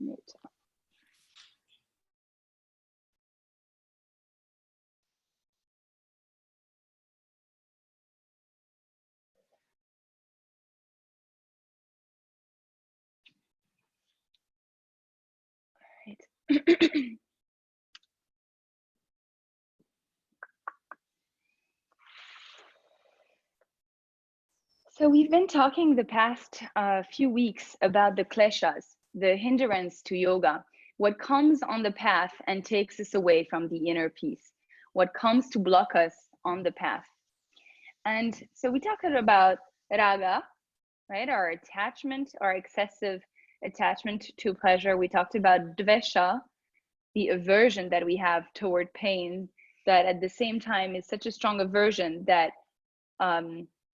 mute. Right. So we've been talking the past few weeks about the kleshas, the hindrance to yoga, what comes on the path and takes us away from the inner peace, what comes to block us on the path. And so we talked about raga, right? Our attachment, our excessive attachment to pleasure. We talked about dvesha, the aversion that we have toward pain, that at the same time is such a strong aversion that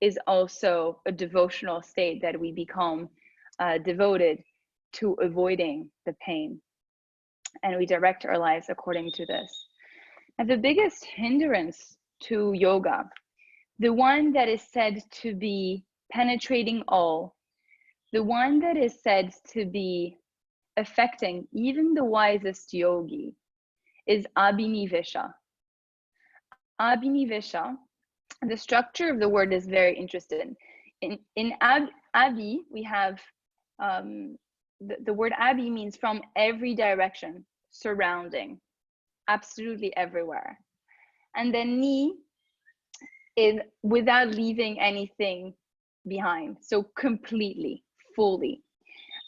is also a devotional state, that we become devoted to avoiding the pain. And we direct our lives according to this. And the biggest hindrance to yoga, the one that is said to be penetrating all, the one that is said to be affecting even the wisest yogi, is abhinivesha. Abhinivesha, the structure of the word is very interesting. In abhi, we have the word abhi means from every direction, surrounding, absolutely everywhere. And then ni is without leaving anything behind, so completely, fully.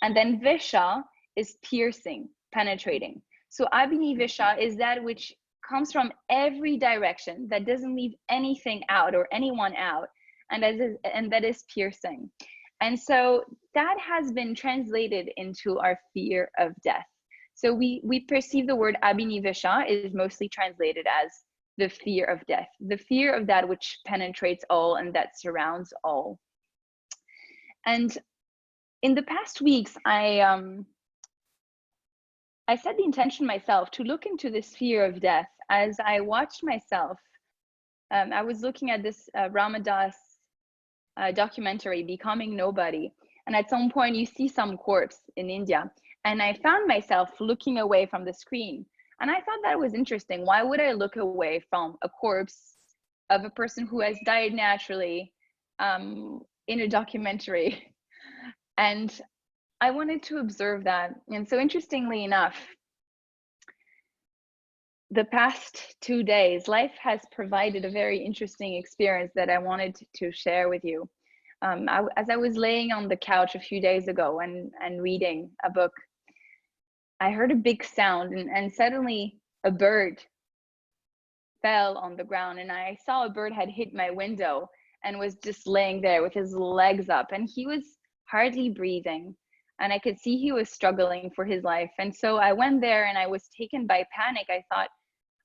And then vesha is piercing, penetrating. So abhinivesha is that which comes from every direction, that doesn't leave anything out or anyone out, and that is piercing. And so that has been translated into our fear of death. So we perceive the word abhinivesha is mostly translated as the fear of death, the fear of that which penetrates all and that surrounds all. And in the past weeks, I set the intention myself to look into this fear of death as I watched myself. I was looking at this Ramadas documentary, Becoming Nobody. And at some point you see some corpse in India. And I found myself looking away from the screen. And I thought that was interesting. Why would I look away from a corpse of a person who has died naturally in a documentary? And I wanted to observe that. And so interestingly enough, the past 2 days, life has provided a very interesting experience that I wanted to share with you. As I was laying on the couch a few days ago and reading a book, I heard a big sound, and suddenly a bird fell on the ground, and I saw a bird had hit my window and was just laying there with his legs up, and he was hardly breathing. And I could see he was struggling for his life. And so I went there and I was taken by panic. I thought,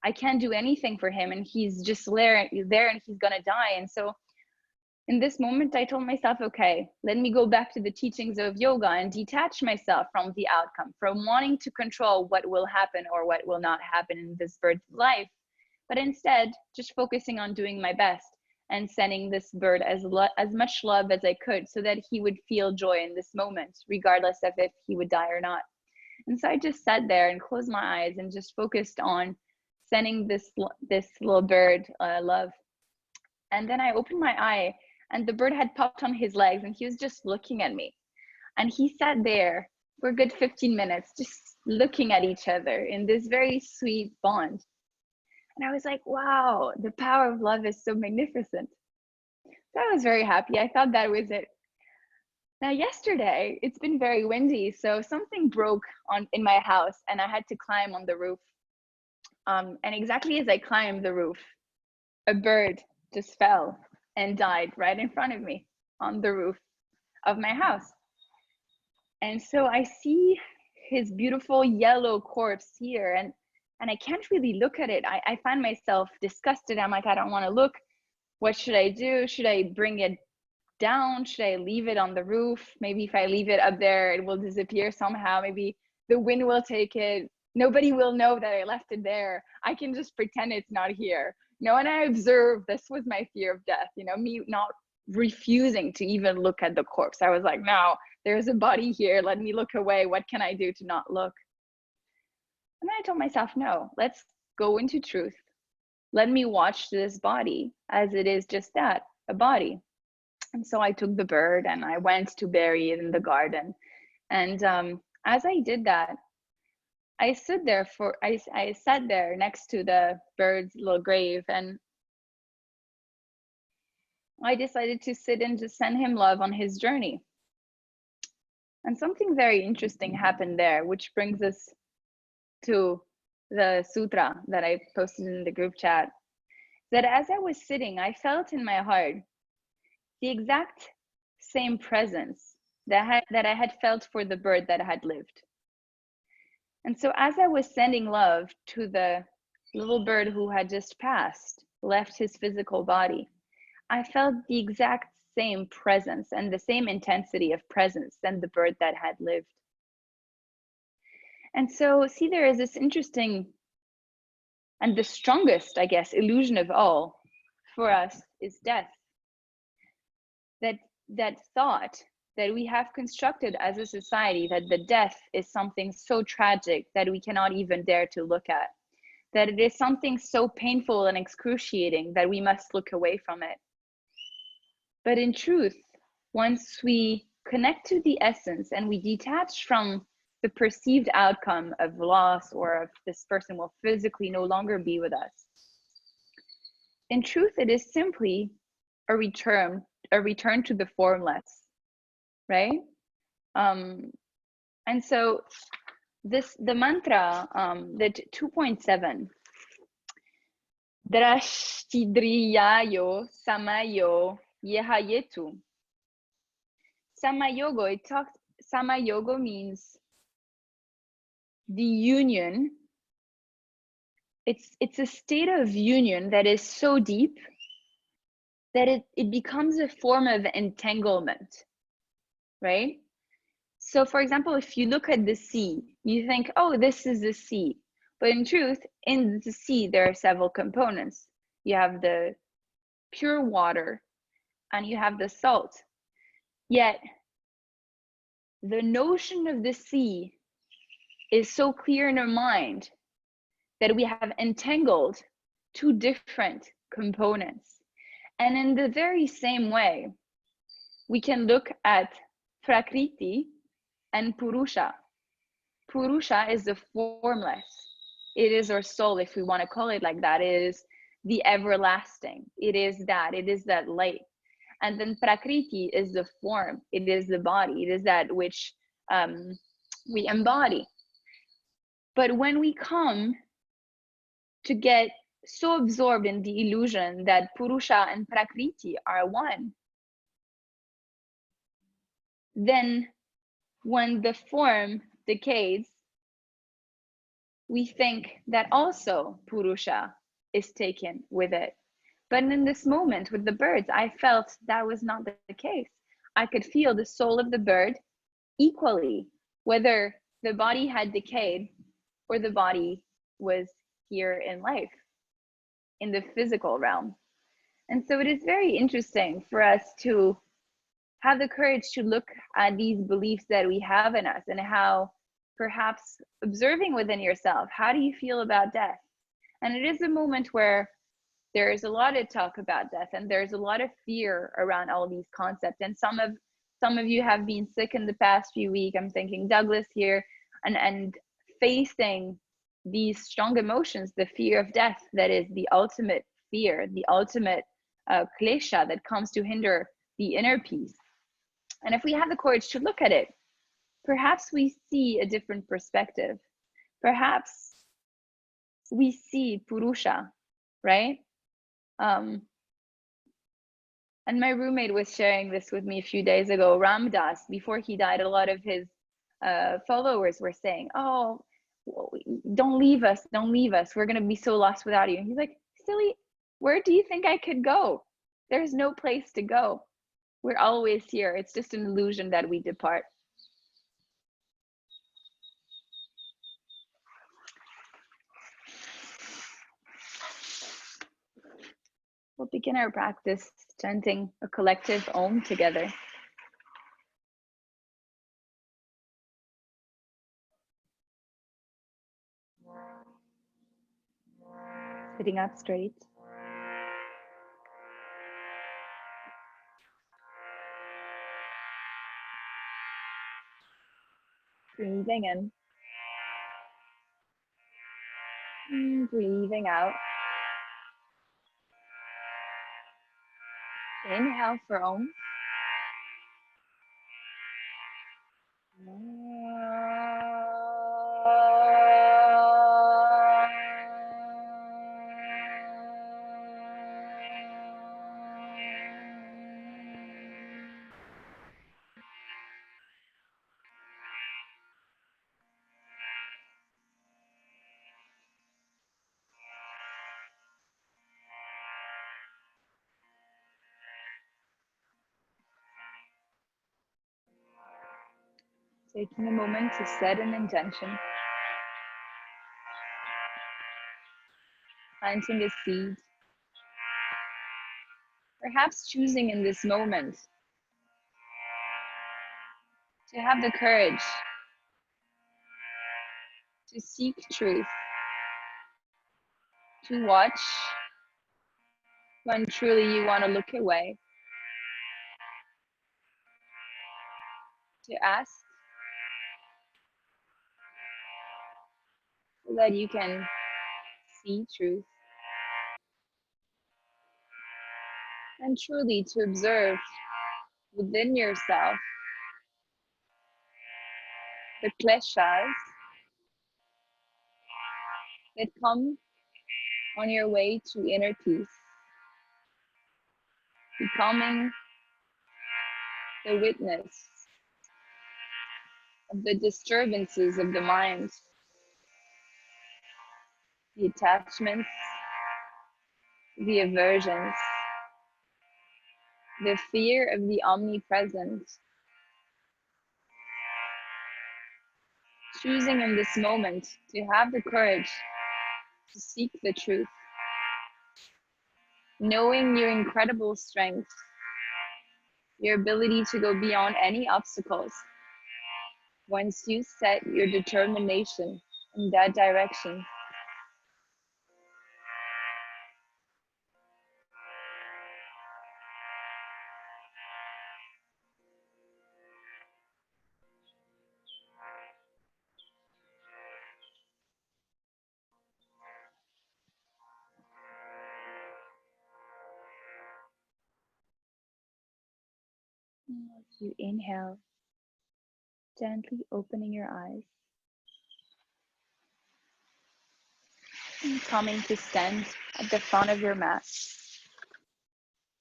I can't do anything for him, and he's just there and he's gonna die. And so in this moment, I told myself, okay, let me go back to the teachings of yoga and detach myself from the outcome, from wanting to control what will happen or what will not happen in this bird's life, but instead just focusing on doing my best and sending this bird as much love as I could, so that he would feel joy in this moment, regardless of if he would die or not. And so I just sat there and closed my eyes and just focused on sending this little bird love. And then I opened my eye, and the bird had popped on his legs, and he was just looking at me. And he sat there for a good 15 minutes, just looking at each other in this very sweet bond. And I was like, wow, the power of love is so magnificent. So I was very happy. I thought that was it. Now, yesterday, it's been very windy, so something broke in my house, and I had to climb on the roof. And exactly as I climbed the roof, a bird just fell and died right in front of me on the roof of my house. And so I see his beautiful yellow corpse here, and I can't really look at it. I find myself disgusted. I'm like, I don't want to look. What should I do? Should I bring it down? Should I leave it on the roof? Maybe if I leave it up there, it will disappear somehow. Maybe the wind will take it. Nobody will know that I left it there. I can just pretend it's not here. And I observed, this was my fear of death, me not refusing to even look at the corpse. I was like, no, there's a body here, let me look away, what can I do to not look? And then I told myself, no, let's go into truth. Let me watch this body as it is, just that, a body. And so I took the bird and I went to bury it in the garden. And as I did that, I stood there I sat there next to the bird's little grave, and I decided to sit and just send him love on his journey. And something very interesting happened there, which brings us to the sutra that I posted in the group chat. That as I was sitting, I felt in my heart the exact same presence that I had felt for the bird that had lived. And so as I was sending love to the little bird who had just passed, left his physical body, I felt the exact same presence and the same intensity of presence than the bird that had lived. And so, see, there is this interesting and the strongest, I guess, illusion of all for us is death. That thought that we have constructed as a society, that the death is something so tragic that we cannot even dare to look at, that it is something so painful and excruciating that we must look away from it. But in truth, once we connect to the essence and we detach from the perceived outcome of loss or of this person will physically no longer be with us, in truth, it is simply a return to the formless, right? And so the mantra, that 2.7, Drashtidriyayo Samayo Yehayetu. Samayogo means the union. It's a state of union that is so deep that it becomes a form of entanglement, right? So for example, if you look at the sea, you think, oh, this is the sea. But in truth, in the sea, there are several components. You have the pure water and you have the salt. Yet the notion of the sea is so clear in our mind that we have entangled two different components. And in the very same way, we can look at Prakriti and Purusha. Purusha is the formless. It is our soul, if we want to call it like that. It is the everlasting. It is that light. And then Prakriti is the form. It is the body. It is that which we embody. But when we come to get so absorbed in the illusion that Purusha and Prakriti are one, then when the form decays, we think that also Purusha is taken with it. But in this moment with the birds, I felt that was not the case. I could feel the soul of the bird equally, whether the body had decayed or the body was here in life, in the physical realm. And so it is very interesting for us to have the courage to look at these beliefs that we have in us, and how perhaps observing within yourself, how do you feel about death? And it is a moment where there is a lot of talk about death, and there's a lot of fear around all these concepts. And some of you have been sick in the past few weeks. I'm thinking Douglas here, and facing these strong emotions, the fear of death, that is the ultimate fear, the ultimate klesha that comes to hinder the inner peace. And if we have the courage to look at it, perhaps we see a different perspective. Perhaps we see Purusha, right? And my roommate was sharing this with me a few days ago. Ram Dass, before he died, a lot of his followers were saying, oh, don't leave us, we're going to be so lost without you. And he's like, silly, where do you think I could go? There's no place to go. We're always here. It's just an illusion that we depart. We'll begin our practice chanting a collective Om together. Sitting up straight. Breathing in. And breathing out. Inhale for Om. Taking a moment to set an intention. Planting a seed. Perhaps choosing in this moment to have the courage to seek truth, to watch when truly you want to look away, to ask so that you can see truth, and truly to observe within yourself the kleshas that come on your way to inner peace, becoming the witness of the disturbances of the mind, the attachments, the aversions, the fear of the omnipresent. Choosing in this moment to have the courage to seek the truth, knowing your incredible strength, your ability to go beyond any obstacles once you set your determination in that direction. As you inhale, gently opening your eyes and coming to stand at the front of your mat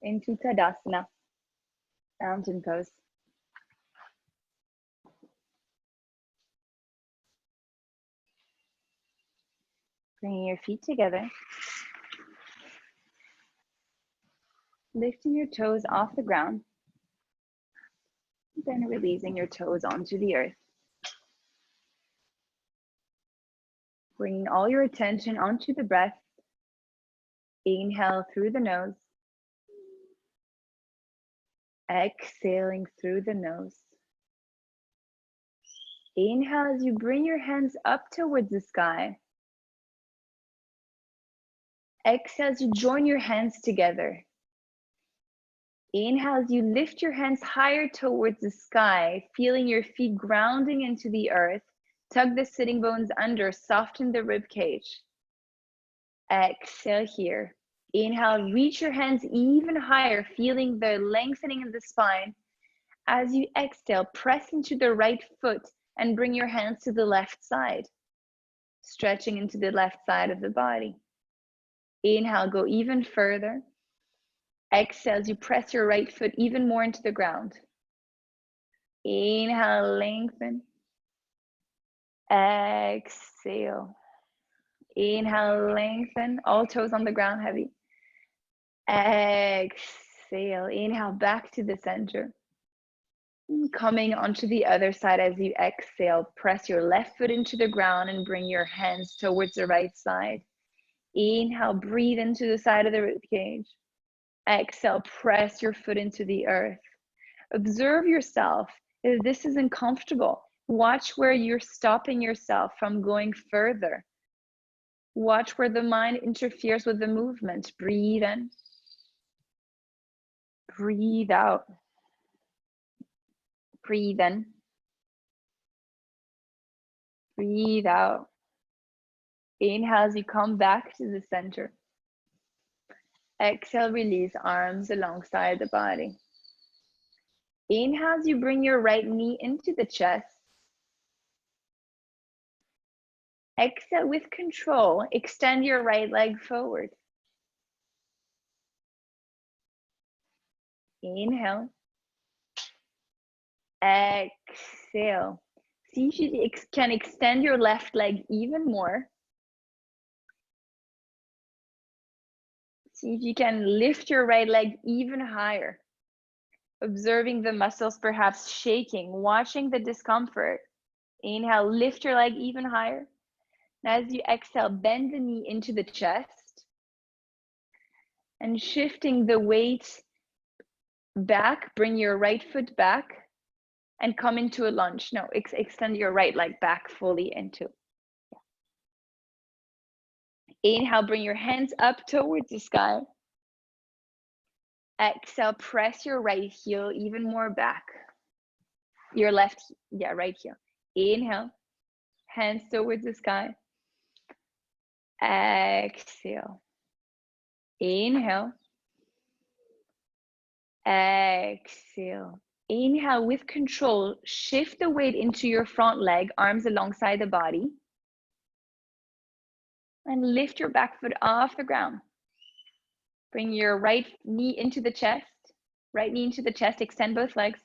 into Tadasana, mountain pose. Bringing your feet together, lifting your toes off the ground, then releasing your toes onto the earth. Bringing all your attention onto the breath. Inhale through the nose. Exhaling through the nose. Inhale as you bring your hands up towards the sky. Exhale as you join your hands together. Inhale as you lift your hands higher towards the sky, feeling your feet grounding into the earth. Tug the sitting bones under, soften the rib cage. Exhale here. Inhale, reach your hands even higher, feeling the lengthening of the spine. As you exhale, press into the right foot and bring your hands to the left side, stretching into the left side of the body. Inhale, go even further. Exhale as you press your right foot even more into the ground. Inhale, lengthen. Exhale. Inhale, lengthen. All toes on the ground, heavy. Exhale. Inhale, back to the center. Coming onto the other side as you exhale, press your left foot into the ground and bring your hands towards the right side. Inhale, breathe into the side of the rib cage. Exhale, press your foot into the earth. Observe yourself. If this is uncomfortable, watch where you're stopping yourself from going further. Watch where the mind interferes with the movement. Breathe in. Breathe out. Breathe in. Breathe out. Inhale as you come back to the center. Exhale, release arms alongside the body. Inhale as you bring your right knee into the chest. Exhale with control. Extend your right leg forward. Inhale. Exhale. See if you can extend your left leg even more. See if you can lift your right leg even higher. Observing the muscles perhaps shaking, watching the discomfort. Inhale, lift your leg even higher. Now as you exhale, bend the knee into the chest and shifting the weight back, bring your right foot back and come into a lunge. No, extend your right leg back fully into. Inhale, bring your hands up towards the sky. Exhale, press your right heel even more back. Your left, right heel. Inhale, hands towards the sky. Exhale. Inhale. Exhale. Inhale with control. Shift the weight into your front leg, arms alongside the body. And lift your back foot off the ground. Bring your right knee into the chest. Right knee into the chest. Extend both legs.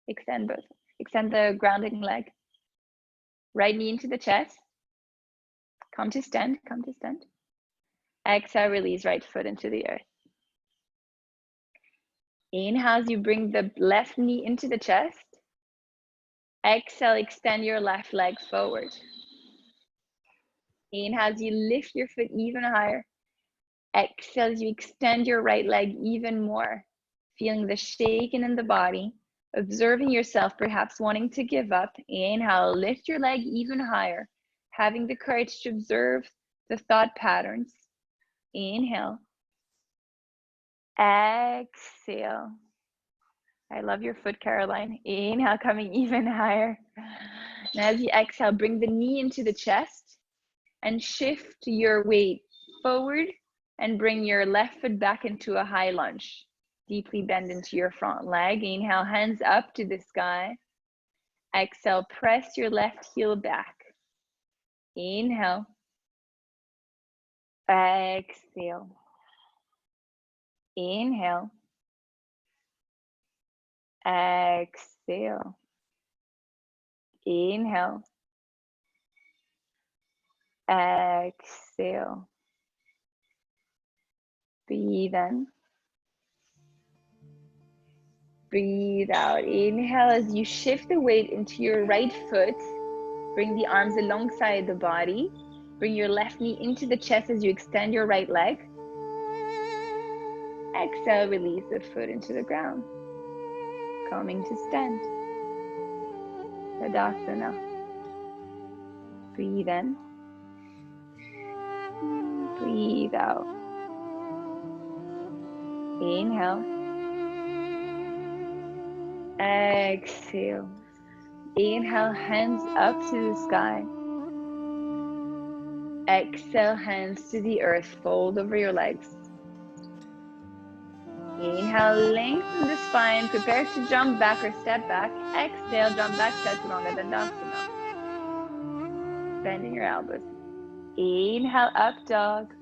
Extend both. Extend the grounding leg. Right knee into the chest. Come to stand. Come to stand. Exhale, release right foot into the earth. Inhale as you bring the left knee into the chest. Exhale, extend your left leg forward. Inhale as you lift your foot even higher. Exhale as you extend your right leg even more. Feeling the shaking in the body. Observing yourself perhaps wanting to give up. Inhale, lift your leg even higher. Having the courage to observe the thought patterns. Inhale. Exhale. I love your foot, Caroline. Inhale, coming even higher. Now as you exhale, bring the knee into the chest and shift your weight forward and bring your left foot back into a high lunge. Deeply bend into your front leg. Inhale, hands up to the sky. Exhale, press your left heel back. Inhale. Exhale. Inhale. Exhale. Inhale. Exhale. Breathe in. Breathe out. Inhale as you shift the weight into your right foot. Bring the arms alongside the body. Bring your left knee into the chest as you extend your right leg. Exhale, release the foot into the ground. Coming to stand. Tadasana. Breathe in. Breathe out. Inhale. Exhale. Inhale, hands up to the sky. Exhale, hands to the earth. Fold over your legs. Inhale, lengthen the spine. Prepare to jump back or step back. Exhale, jump back, Chaturanga Dandasana. Bending your elbows. Inhale, up dog.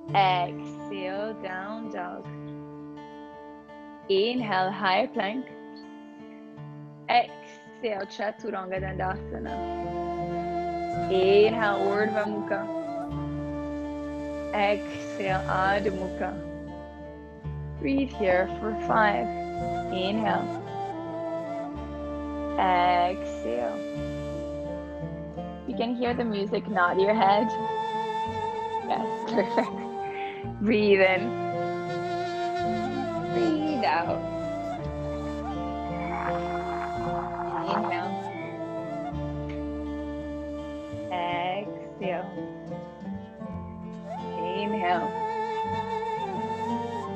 Exhale, down dog. Inhale, high plank. Exhale, Chaturanga Dandasana. Inhale, Urdhva Mukha. Exhale, Adho Mukha. Breathe here for 5. Inhale. Exhale. You can hear the music, nod your head. Yes, perfect. Breathe in. Breathe out. Inhale. Exhale. Inhale.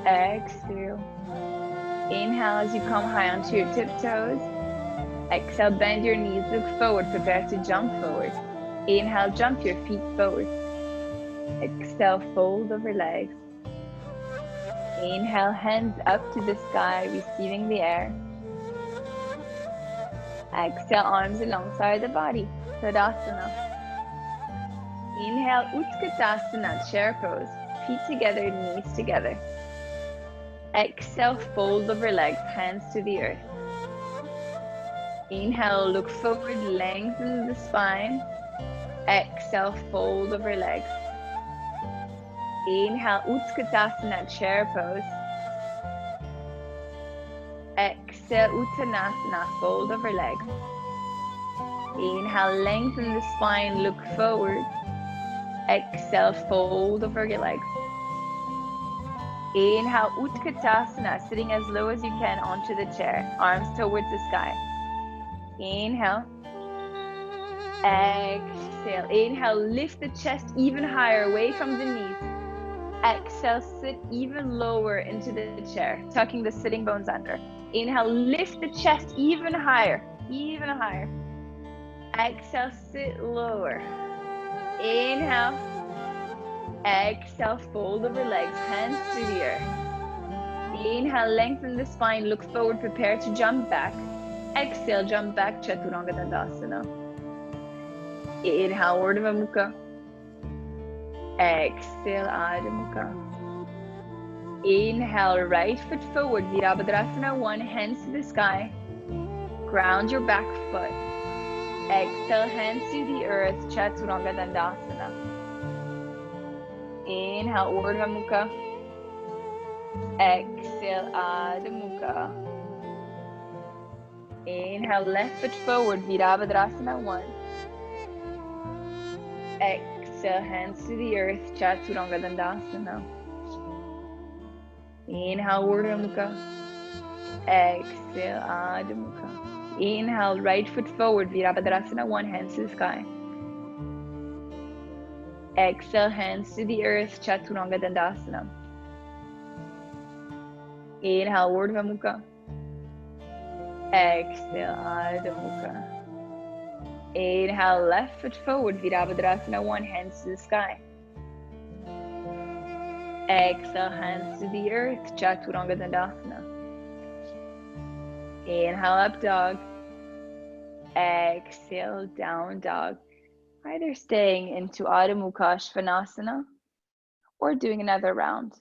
Exhale. Inhale as you come high onto your tiptoes. Exhale, bend your knees, look forward, prepare to jump forward. Inhale, jump your feet forward. Exhale, fold over legs. Inhale, hands up to the sky, receiving the air. Exhale, arms alongside the body, Tadasana. Inhale, Utkatasana, chair pose, feet together, knees together. Exhale, fold over legs, hands to the earth. Inhale, look forward, lengthen the spine. Exhale, fold over legs. Inhale, Utkatasana, chair pose. Exhale, Uttanasana, fold over legs. Inhale, lengthen the spine, look forward. Exhale, fold over your legs. Inhale, Utkatasana, sitting as low as you can onto the chair, arms towards the sky. Inhale. Exhale. Inhale, lift the chest even higher, away from the knees. Exhale, sit even lower into the chair, tucking the sitting bones under. Inhale, lift the chest even higher, even higher. Exhale, sit lower. Inhale. Exhale, fold over legs, hands to the earth. Inhale, lengthen the spine, look forward, prepare to jump back. Exhale, jump back, Chaturanga Dandasana. Inhale, Urdhva Mukha. Exhale, Adho Mukha. Inhale, right foot forward, Virabhadrasana 1, hands to the sky. Ground your back foot. Exhale, hands to the earth, Chaturanga Dandasana. Inhale, Urdhva Mukha. Exhale, Adho Mukha. Inhale, left foot forward, Virabhadrasana 1. Exhale, hands to the earth, Chaturanga Dandasana. Inhale, Urdhva Mukha. Exhale, Adho Mukha. Inhale, right foot forward, Virabhadrasana 1, hands to the sky. Exhale, hands to the earth, Chaturanga Dandasana. Inhale, Urdhva Mukha. Exhale, Adho Mukha. Inhale, left foot forward, Virabhadrasana 1, hands to the sky. Exhale, hands to the earth, Chaturanga Dandasana. Inhale, up dog. Exhale, down dog. Either staying into Adho Mukha Svanasana or doing another round.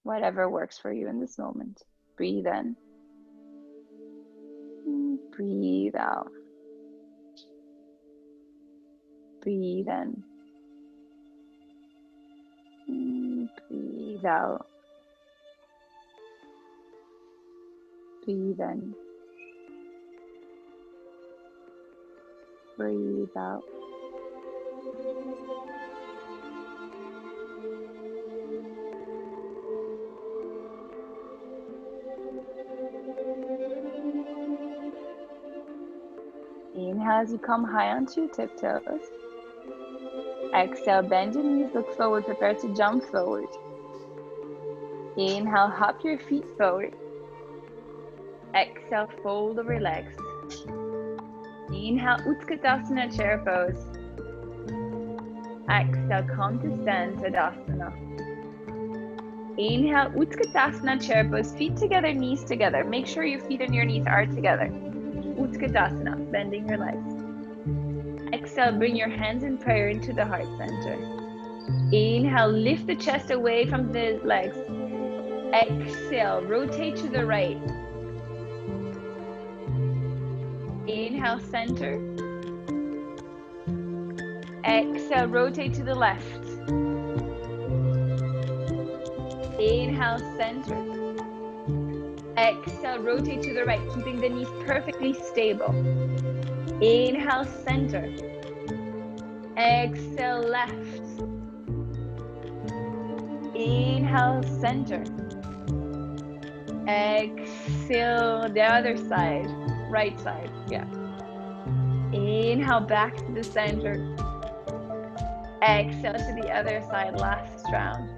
Whatever works for you in this moment. Breathe in. Breathe out. Breathe in. Breathe out. Breathe in. Breathe out. Inhale as you come high onto your tiptoes. Exhale, bend your knees, look forward, prepare to jump forward. Inhale, hop your feet forward. Exhale, fold over legs. Inhale, Utkatasana, chair pose. Exhale, come to stand, Tadasana. Inhale, Utkatasana, chair pose, feet together, knees together. Make sure your feet and your knees are together. Utkatasana, bending your legs. Exhale, bring your hands in prayer into the heart center. Inhale, lift the chest away from the legs. Exhale, rotate to the right. Inhale, center. Exhale, rotate to the left. Inhale, center. Exhale, rotate to the right, keeping the knees perfectly stable. Inhale, center. Exhale, left. Inhale, center. Exhale, the other side, right side, yeah. Inhale, back to the center. Exhale to the other side, last round.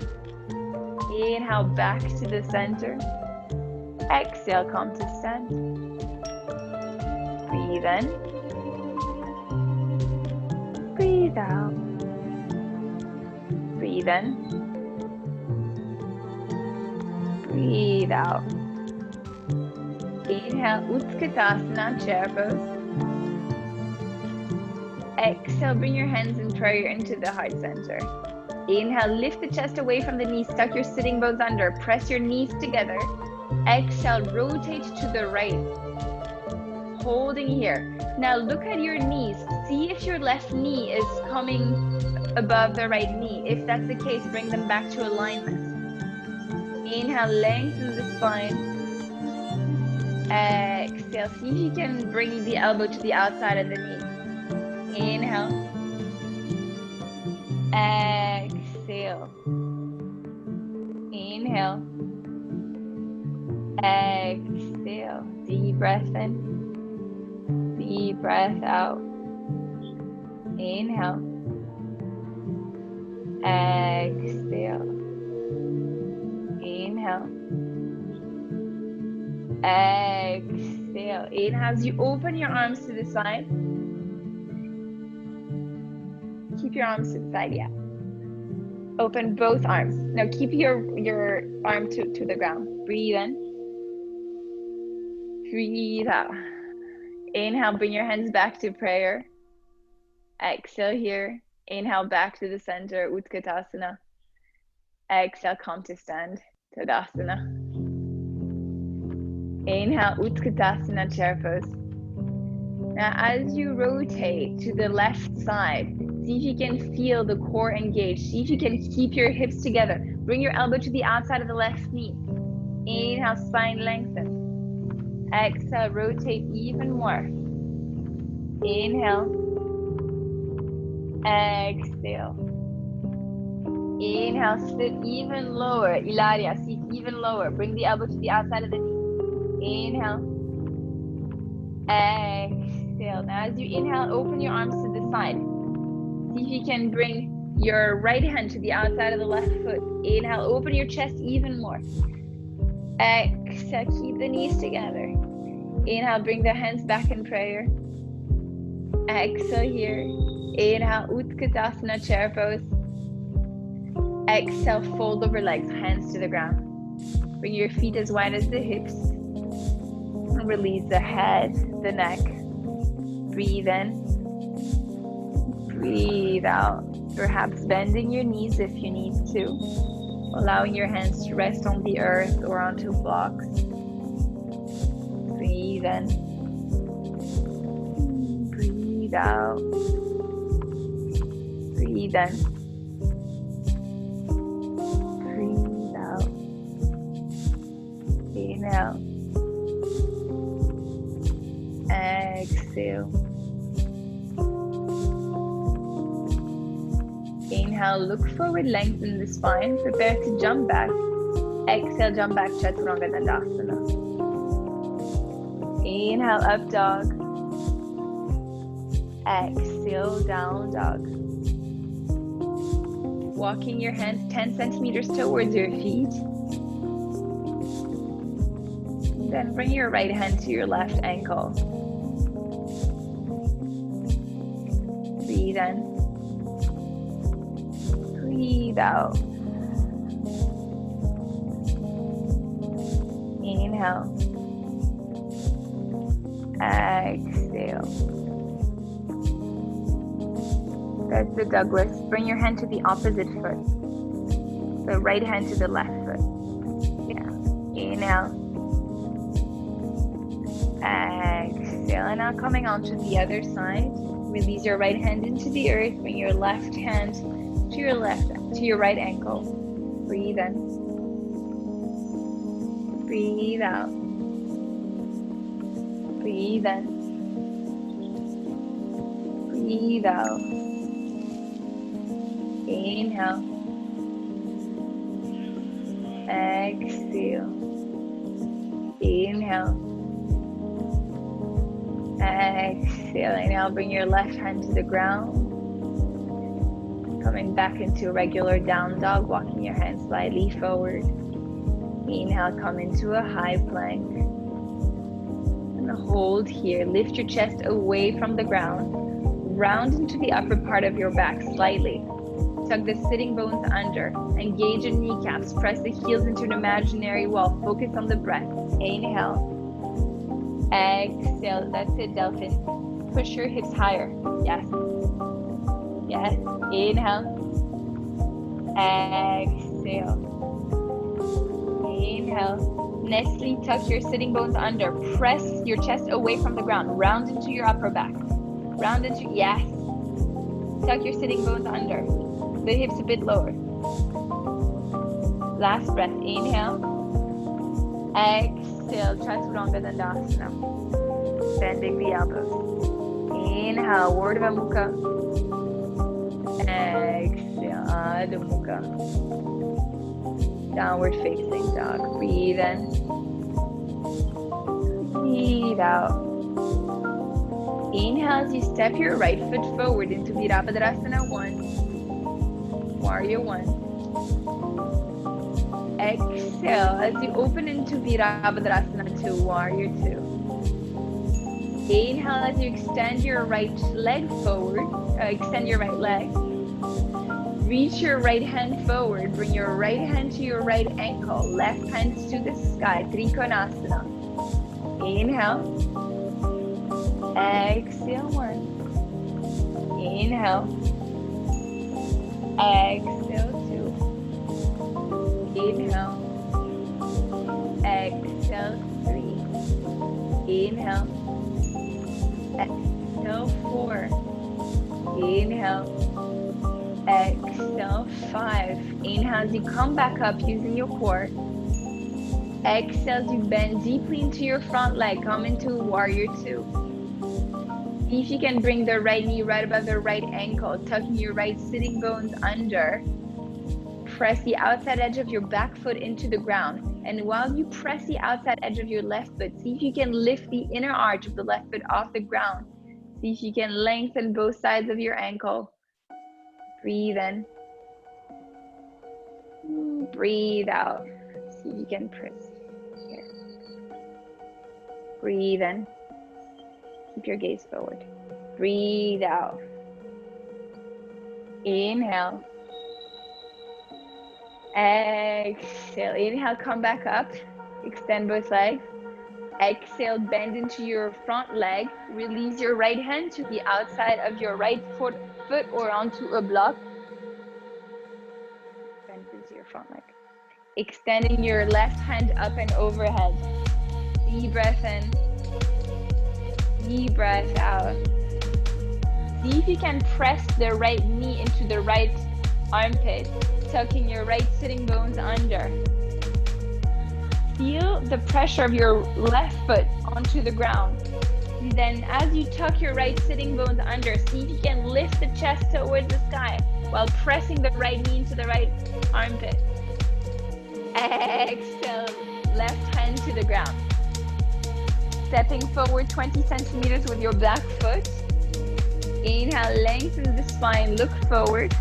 Inhale back to the center. Exhale, come to stand. Breathe in. Breathe out. Breathe in. Breathe out. Inhale, Utkatasana, chair pose. Exhale, bring your hands in prayer into the heart center. Inhale, lift the chest away from the knees, tuck your sitting bones under, press your knees together. Exhale, rotate to the right. Holding here. Now look at your knees. See if your left knee is coming above the right knee. If that's the case, bring them back to alignment. Inhale, lengthen the spine. Exhale, see if you can bring the elbow to the outside of the knee. Inhale. Exhale. Inhale. Exhale. Deep breath in. Deep breath out. Inhale. Exhale. Inhale. Exhale. Inhale as you open your arms to the side. Keep your arms to the side, yeah. Open both arms. Now keep your arm to the ground. Breathe in. Breathe out. Inhale, bring your hands back to prayer. Exhale here. Inhale back to the center, Utkatasana. Exhale, come to stand, Tadasana. Inhale, Utkatasana, chair pose. Now as you rotate to the left side, see if you can feel the core engaged. See if you can keep your hips together. Bring your elbow to the outside of the left knee. Inhale, spine lengthen. Exhale, rotate even more. Inhale. Exhale. Inhale, sit even lower. Ilaria, sit even lower. Bring the elbow to the outside of the knee. Inhale. Exhale. Now as you inhale, open your arms to the side. See if you can bring your right hand to the outside of the left foot. Inhale, open your chest even more. Exhale, keep the knees together. Inhale, bring the hands back in prayer. Exhale here. Inhale, Utkatasana, chair pose. Exhale, fold over legs, hands to the ground. Bring your feet as wide as the hips. And release the head, the neck. Breathe in. Breathe out. Perhaps bending your knees if you need to. Allowing your hands to rest on the earth or onto blocks. Breathe in. Breathe out. Breathe in. Breathe out. Inhale. Exhale. Inhale, look forward, lengthen the spine. Prepare to jump back. Exhale, jump back, Chaturanga Dandasana. Inhale, up dog. Exhale, down dog. Walking your hands 10 centimeters towards your feet. Then bring your right hand to your left ankle. Breathe in. Breathe out. Inhale. Exhale. That's the Douglas. Bring your hand to the opposite foot. The right hand to the left foot. Yeah. Inhale. Exhale. And now coming on to the other side. Release your right hand into the earth. Bring your left hand to your right ankle. Breathe in. Breathe out. Breathe in. Breathe out. Inhale. Exhale. Inhale. Exhale. And now bring your left hand to the ground. Coming back into regular down dog, walking your hands slightly forward. Inhale, come into a high plank. And hold here. Lift your chest away from the ground. Round into the upper part of your back slightly. Tuck the sitting bones under. Engage your kneecaps. Press the heels into an imaginary wall. Focus on the breath. Inhale. Exhale. That's it, Delphin. Push your hips higher. Yes. Yes. Inhale. Exhale. Inhale. Nestly tuck your sitting bones under. Press your chest away from the ground. Round into your upper back. Round into, yes. Tuck your sitting bones under. The hips a bit lower. Last breath. Inhale. Exhale. Chaturanga Dandasana. Bending the elbows. Inhale. Urdhva Mukha. Exhale, Adho Mukha. Downward facing dog. Breathe in. Breathe out. Inhale as you step your right foot forward into Virabhadrasana 1. Warrior 1. Exhale as you open into Virabhadrasana 2. Warrior 2. Inhale as you extend your right leg forward. Extend your right leg. Reach your right hand forward. Bring your right hand to your right ankle. Left hand to the sky. Trikonasana. Inhale. Exhale 1. Inhale. Exhale 2. Inhale. Exhale 3. Inhale. Exhale 4. Inhale. Exhale 5. Inhale as you come back up using your core. Exhale as you bend deeply into your front leg. Come into Warrior 2. See if you can bring the right knee right above the right ankle, tucking your right sitting bones under. Press the outside edge of your back foot into the ground. And while you press the outside edge of your left foot, see if you can lift the inner arch of the left foot off the ground. See if you can lengthen both sides of your ankle. Breathe in. Breathe out. See if you can press here. Breathe in. Keep your gaze forward. Breathe out. Inhale. Exhale. Inhale, come back up. Extend both legs. Exhale, bend into your front leg. Release your right hand to the outside of your right foot or onto a block. Bend into your front leg. Extending your left hand up and overhead. Deep breath in. Deep breath out. See if you can press the right knee into the right armpit, tucking your right sitting bones under. Feel the pressure of your left foot onto the ground. And then as you tuck your right sitting bones under, see if you can lift the chest towards the sky while pressing the right knee into the right armpit. Exhale, left hand to the ground. Stepping forward 20 centimeters with your back foot. Inhale, lengthen the spine, look forward.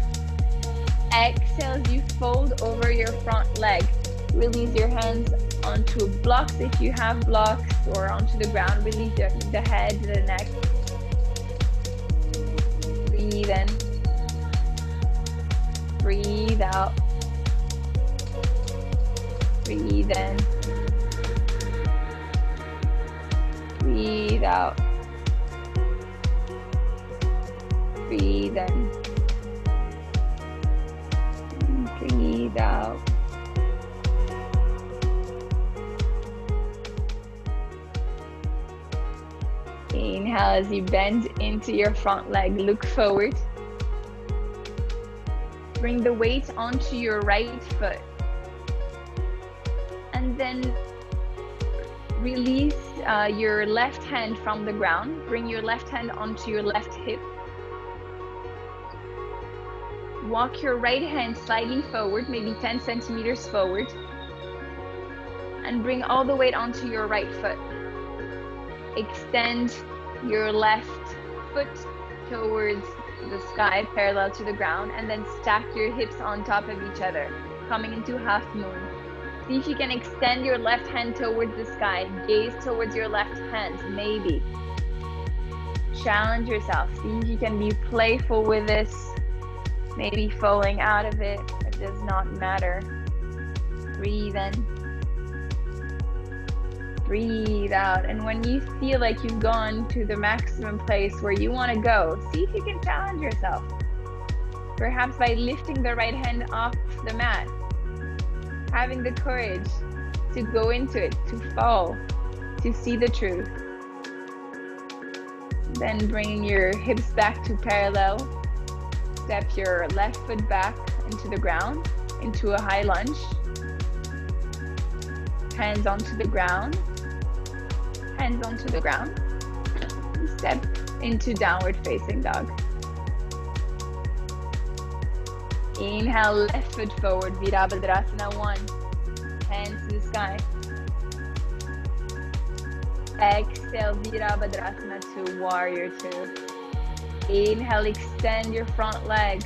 Exhale as you fold over your front leg. Release your hands onto blocks if you have blocks, or onto the ground. Release the head, the neck. Breathe in. Breathe out. Breathe in. Breathe out. Breathe in. Breathe out. Inhale as you bend into your front leg, look forward. Bring the weight onto your right foot. And then release your left hand from the ground. Bring your left hand onto your left hip. Walk your right hand slightly forward, maybe 10 centimeters forward. And bring all the weight onto your right foot. Extend your left foot towards the sky, parallel to the ground, and then stack your hips on top of each other, coming into half moon. See if you can extend your left hand towards the sky, gaze towards your left hand, maybe. Challenge yourself, see if you can be playful with this, maybe falling out of it does not matter. Breathe in. Breathe out, and when you feel like you've gone to the maximum place where you want to go, see if you can challenge yourself. Perhaps by lifting the right hand off the mat, having the courage to go into it, to fall, to see the truth. Then bringing your hips back to parallel, step your left foot back into the ground, into a high lunge. Hands onto the ground. Hands onto the ground. Step into downward facing dog. Inhale, left foot forward, Virabhadrasana 1. Hands to the sky. Exhale, Virabhadrasana 2, Warrior 2. Inhale, extend your front leg.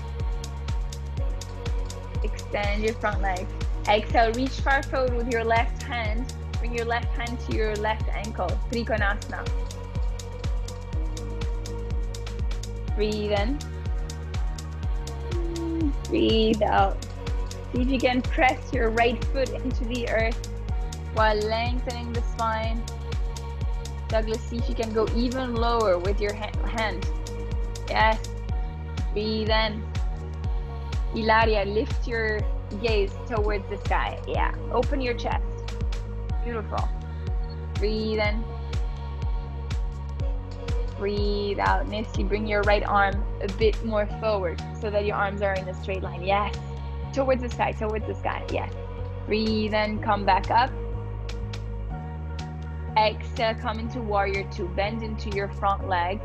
Extend your front leg. Exhale, reach far forward with your left hand. Bring your left hand to your left ankle, Trikonasana. Breathe in. Breathe out. See if you can press your right foot into the earth while lengthening the spine. Douglas, see if you can go even lower with your hand. Yes. Breathe in. Ilaria, lift your gaze towards the sky. Yeah. Open your chest. Beautiful. Breathe in. Breathe out. Nissi, bring your right arm a bit more forward so that your arms are in a straight line. Yes. Towards the sky, towards the sky. Yes. Breathe in, come back up. Exhale, come into Warrior 2. Bend into your front leg.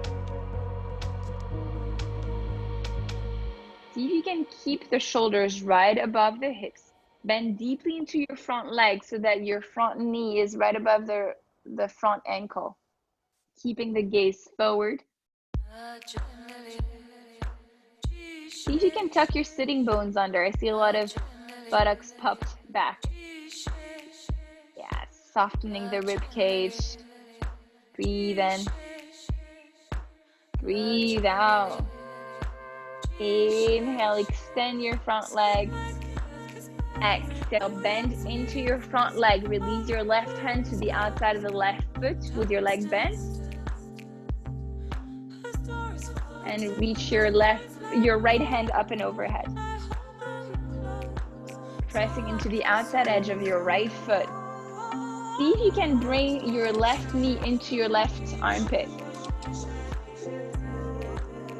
See if you can keep the shoulders right above the hips. Bend deeply into your front leg so that your front knee is right above the front ankle. Keeping the gaze forward. See if you can tuck your sitting bones under. I see a lot of buttocks puffed back. Yeah, softening the rib cage. Breathe in. Breathe out. Inhale, extend your front leg. Exhale, bend into your front leg. Release your left hand to the outside of the left foot with your leg bent. And reach your right hand up and overhead. Pressing into the outside edge of your right foot. See if you can bring your left knee into your left armpit.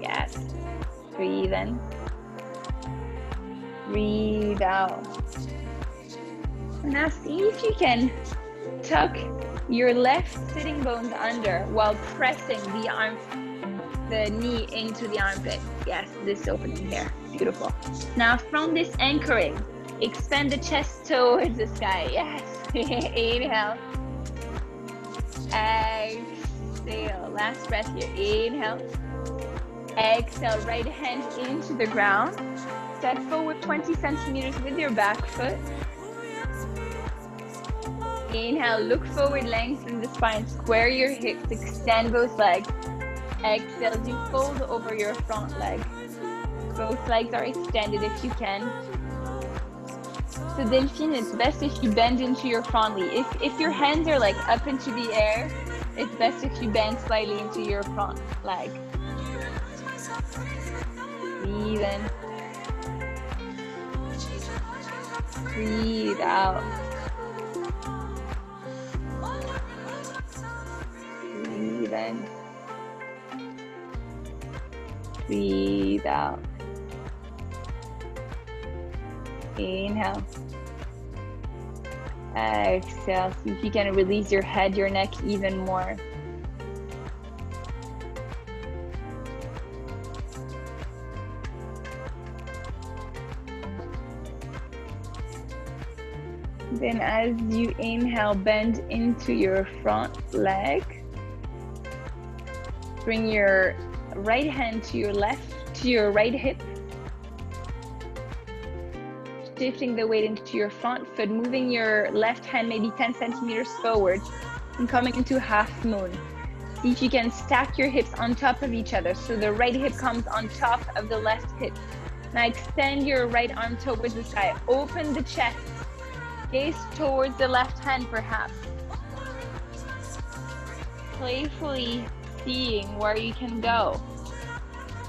Yes. Breathe in. Breathe out. Now see if you can tuck your left sitting bones under while pressing the knee into the armpit. Yes, this opening here. Beautiful. Now from this anchoring, expand the chest towards the sky. Yes. Inhale. Exhale. Last breath here. Inhale. Exhale. Right hand into the ground. Step forward 20 centimeters with your back foot. Inhale. Look forward. Lengthen the spine. Square your hips. Extend both legs. Exhale as you fold over your front leg. Both legs are extended if you can. So Delphine, it's best if you bend into your front knee. If your hands are like up into the air, it's best if you bend slightly into your front leg. Breathe in. Breathe out. Breathe in. Breathe out. Inhale. Exhale. See if you can release your head, your neck even more. Then as you inhale, bend into your front leg. Bring your right hand to into your right hip, shifting the weight into your front foot, moving your left hand maybe 10 centimeters forward and coming into half moon. See if you can stack your hips on top of each other. So the right hip comes on top of the left hip. Now extend your right arm towards the sky. Open the chest. Gaze towards the left hand perhaps. Playfully seeing where you can go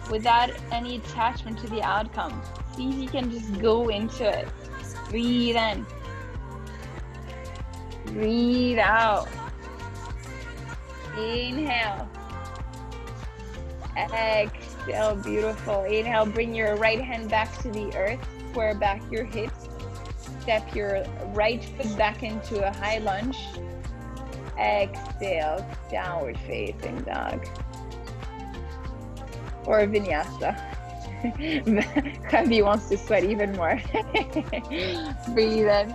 without any attachment to the outcome. See if you can just go into it. Breathe in. Breathe out. Inhale. Exhale, beautiful. Inhale, bring your right hand back to the earth. Square back your hips. Step your right foot back into a high lunge. Exhale, downward facing dog. Or vinyasa. Javi wants to sweat even more. Breathe in.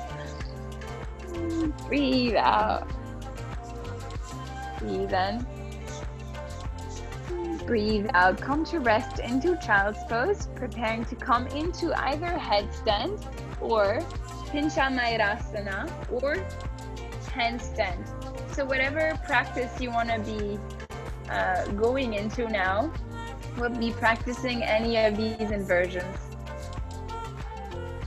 Breathe out. Breathe in. Breathe out. Come to rest into child's pose, preparing to come into either headstand or Pinchamayurasana or handstand. So whatever practice you want to be going into now, we'll be practicing any of these inversions.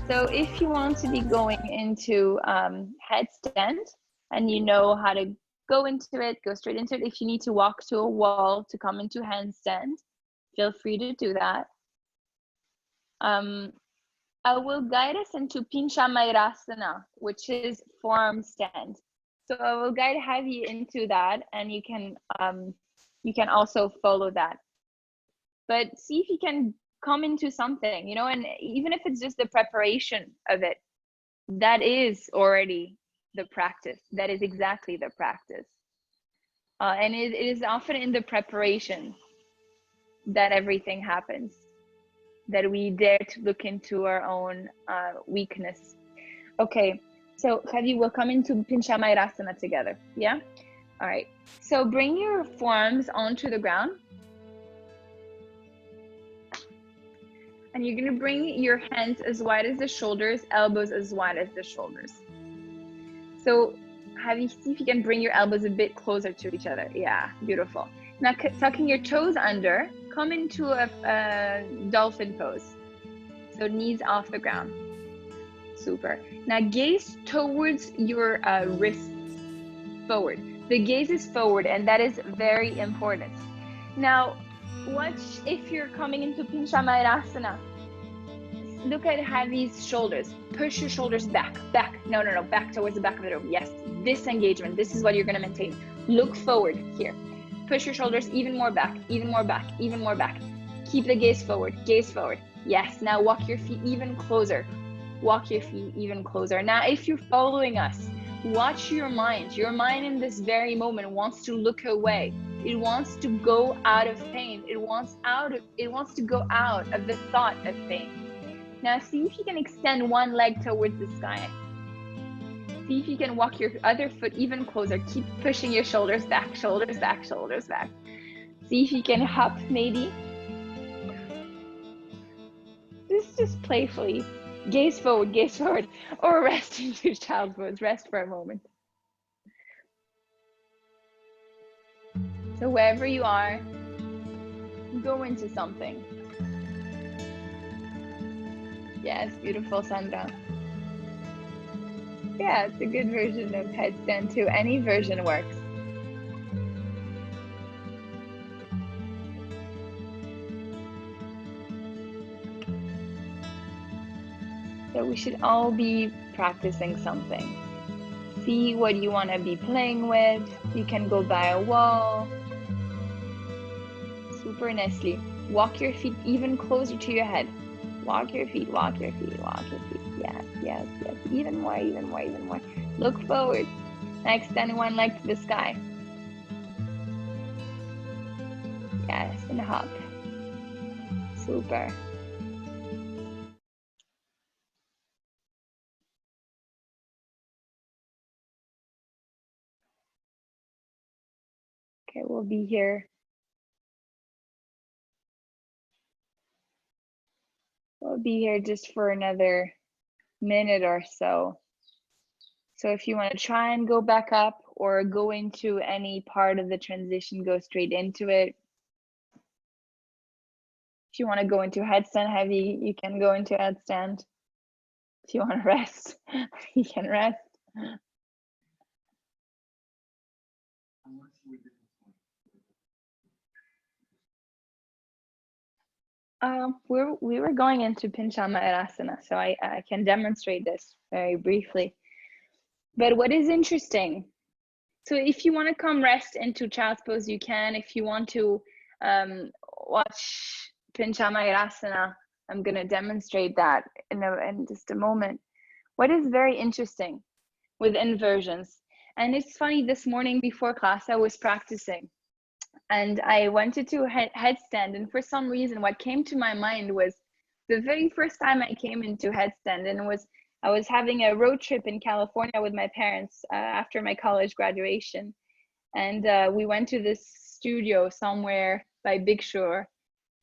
So if you want to be going into headstand and you know how to go into it, go straight into it. If you need to walk to a wall to come into handstand, feel free to do that. I will guide us into Pinchamayurasana, which is forearm stand. So I will guide Javi into that, and you can also follow that. But see if you can come into something, you know, and even if it's just the preparation of it, that is already the practice. That is exactly the practice. And it is often in the preparation that everything happens, that we dare to look into our own weakness. Okay, so Javi, we'll come into Pinchamayurasana together, yeah? All right, so bring your forearms onto the ground. And you're gonna bring your hands as wide as the shoulders, elbows as wide as the shoulders. So Javi, see if you can bring your elbows a bit closer to each other. Yeah, beautiful. Now tucking your toes under, come into a dolphin pose. So knees off the ground. Super. Now gaze towards your wrists forward. The gaze is forward, and that is very important. Now, watch if you're coming into Pinchamayurasana. Look at Javi's shoulders. Push your shoulders back, back. No, back towards the back of the room. Yes, this engagement. This is what you're gonna maintain. Look forward here. Push your shoulders even more back, even more back, even more back. Keep the gaze forward, gaze forward. Yes, now walk your feet even closer. Walk your feet even closer. Now, if you're following us, watch your mind. Your mind in this very moment wants to look away. It wants to go out of pain. It wants to go out of the thought of pain. Now, see if you can extend one leg towards the sky. See if you can walk your other foot even closer. Keep pushing your shoulders back, shoulders back, shoulders back. See if you can hop maybe. Just playfully. Gaze forward, or rest into child's pose. Rest for a moment. So wherever you are, go into something. Yes, beautiful, Sandra. Yeah, it's a good version of headstand too. Any version works. So we should all be practicing something. See what you want to be playing with. You can go by a wall. Super nicely. Walk your feet even closer to your head. Walk your feet, walk your feet, walk your feet. Yes, yes, yes. Even more, even more, even more. Look forward. Now extend one leg to the sky. Yes, and hop. Super. Okay, we'll be here We'll be here just for another minute or so. So if you want to try and go back up or go into any part of the transition, go straight into it. If you want to go into headstand heavy, you can go into headstand. If you want to rest, you can rest. We were going into Pinchamayurasana, so I can demonstrate this very briefly. But what is interesting, so if you want to come rest into child's pose, you can. If you want to watch Pinchamayurasana, I'm going to demonstrate that in just a moment. What is very interesting with inversions, and it's funny, this morning before class I was practicing and I went into headstand, and for some reason what came to my mind was the very first time I came into headstand, and I was having a road trip in California with my parents after my college graduation, and we went to this studio somewhere by Big Shore,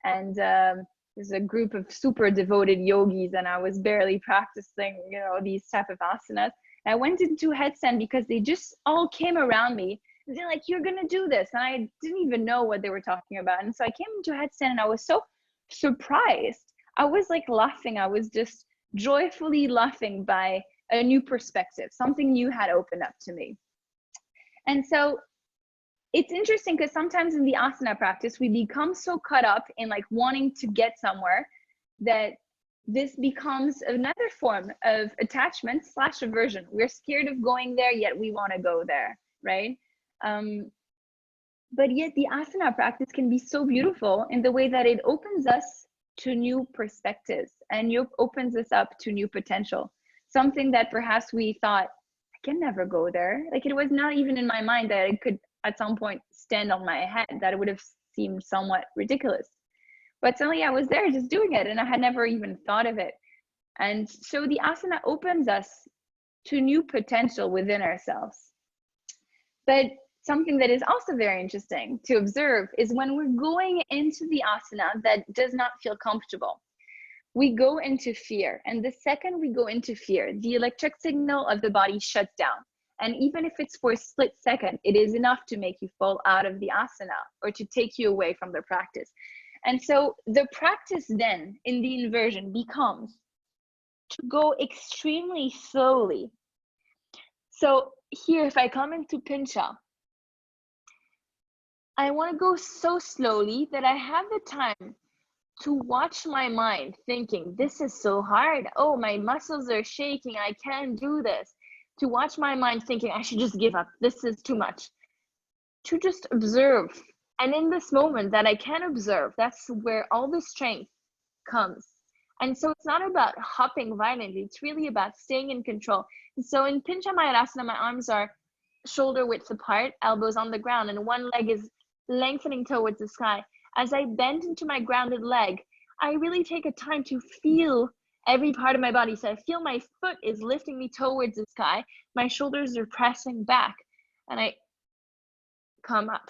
and there's a group of super devoted yogis, and I was barely practicing, you know, these type of asanas. And I went into headstand because they just all came around me. They're like, "You're gonna do this," and I didn't even know what they were talking about. And so I came into headstand, and I was so surprised. I was like laughing. I was just joyfully laughing by a new perspective. Something new had opened up to me. And so it's interesting because sometimes in the asana practice, we become so caught up in like wanting to get somewhere that this becomes another form of attachment / aversion. We're scared of going there, yet we want to go there, right? But yet the asana practice can be so beautiful in the way that it opens us to new perspectives and opens us up to new potential. Something that perhaps we thought, I can never go there. Like it was not even in my mind that it could at some point stand on my head, that it would have seemed somewhat ridiculous. But suddenly I was there just doing it and I had never even thought of it. And so the asana opens us to new potential within ourselves. But something that is also very interesting to observe is when we're going into the asana that does not feel comfortable, we go into fear. And the second we go into fear, the electric signal of the body shuts down. And even if it's for a split second, it is enough to make you fall out of the asana or to take you away from the practice. And so the practice then in the inversion becomes to go extremely slowly. So here, if I come into pincha, I want to go so slowly that I have the time to watch my mind thinking, this is so hard. Oh, my muscles are shaking. I can't do this. To watch my mind thinking, I should just give up. This is too much. To just observe. And in this moment that I can observe, that's where all the strength comes. And so it's not about hopping violently. It's really about staying in control. And so in Pinchamayurasana, my arms are shoulder width apart, elbows on the ground, and one leg is lengthening towards the sky. As I bend into my grounded leg, I really take a time to feel every part of my body. So I feel my foot is lifting me towards the sky. My shoulders are pressing back, and I come up.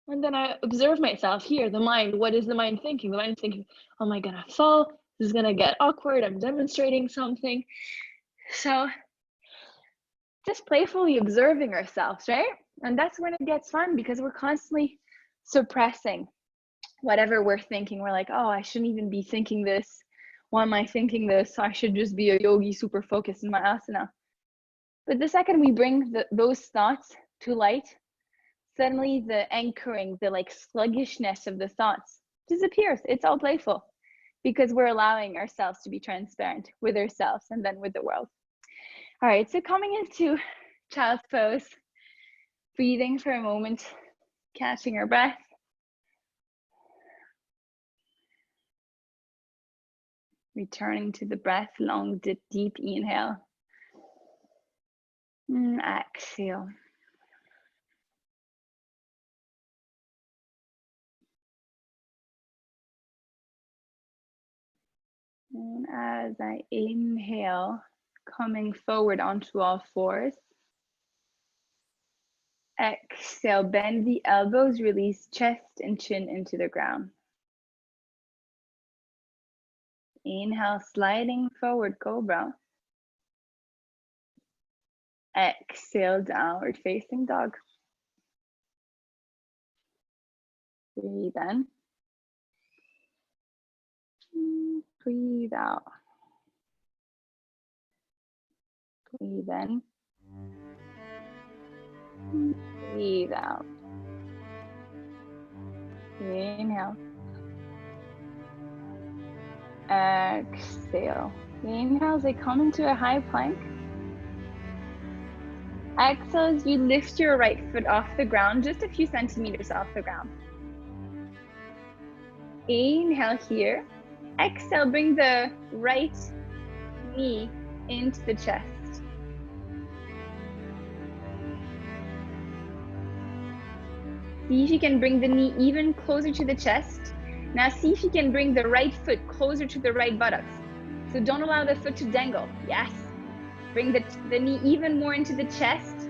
And then I observe myself here, the mind. What is the mind thinking? The mind is thinking, oh my God, I fall. This is going to get awkward. I'm demonstrating something. So just playfully observing ourselves, right? And that's when it gets fun because we're constantly suppressing whatever we're thinking. We're like, oh, I shouldn't even be thinking this. Why am I thinking this? I should just be a yogi, super focused in my asana. But the second we bring those thoughts to light, suddenly the anchoring, the like sluggishness of the thoughts disappears. It's all playful because we're allowing ourselves to be transparent with ourselves and then with the world. All right, so coming into child's pose, breathing for a moment, catching our breath. Returning to the breath, long, deep inhale. And exhale. And as I inhale, Coming forward onto all fours. Exhale, bend the elbows, release chest and chin into the ground. Inhale, sliding forward, cobra. Exhale, downward facing dog. Breathe in. Breathe out. Breathe in. Breathe out. Inhale. Exhale. Inhale as they come into a high plank. Exhale as you lift your right foot off the ground, just a few centimeters off the ground. Inhale here. Exhale, bring the right knee into the chest. See if you can bring the knee even closer to the chest. Now see if you can bring the right foot closer to the right buttocks. So don't allow the foot to dangle. Yes. Bring the knee even more into the chest.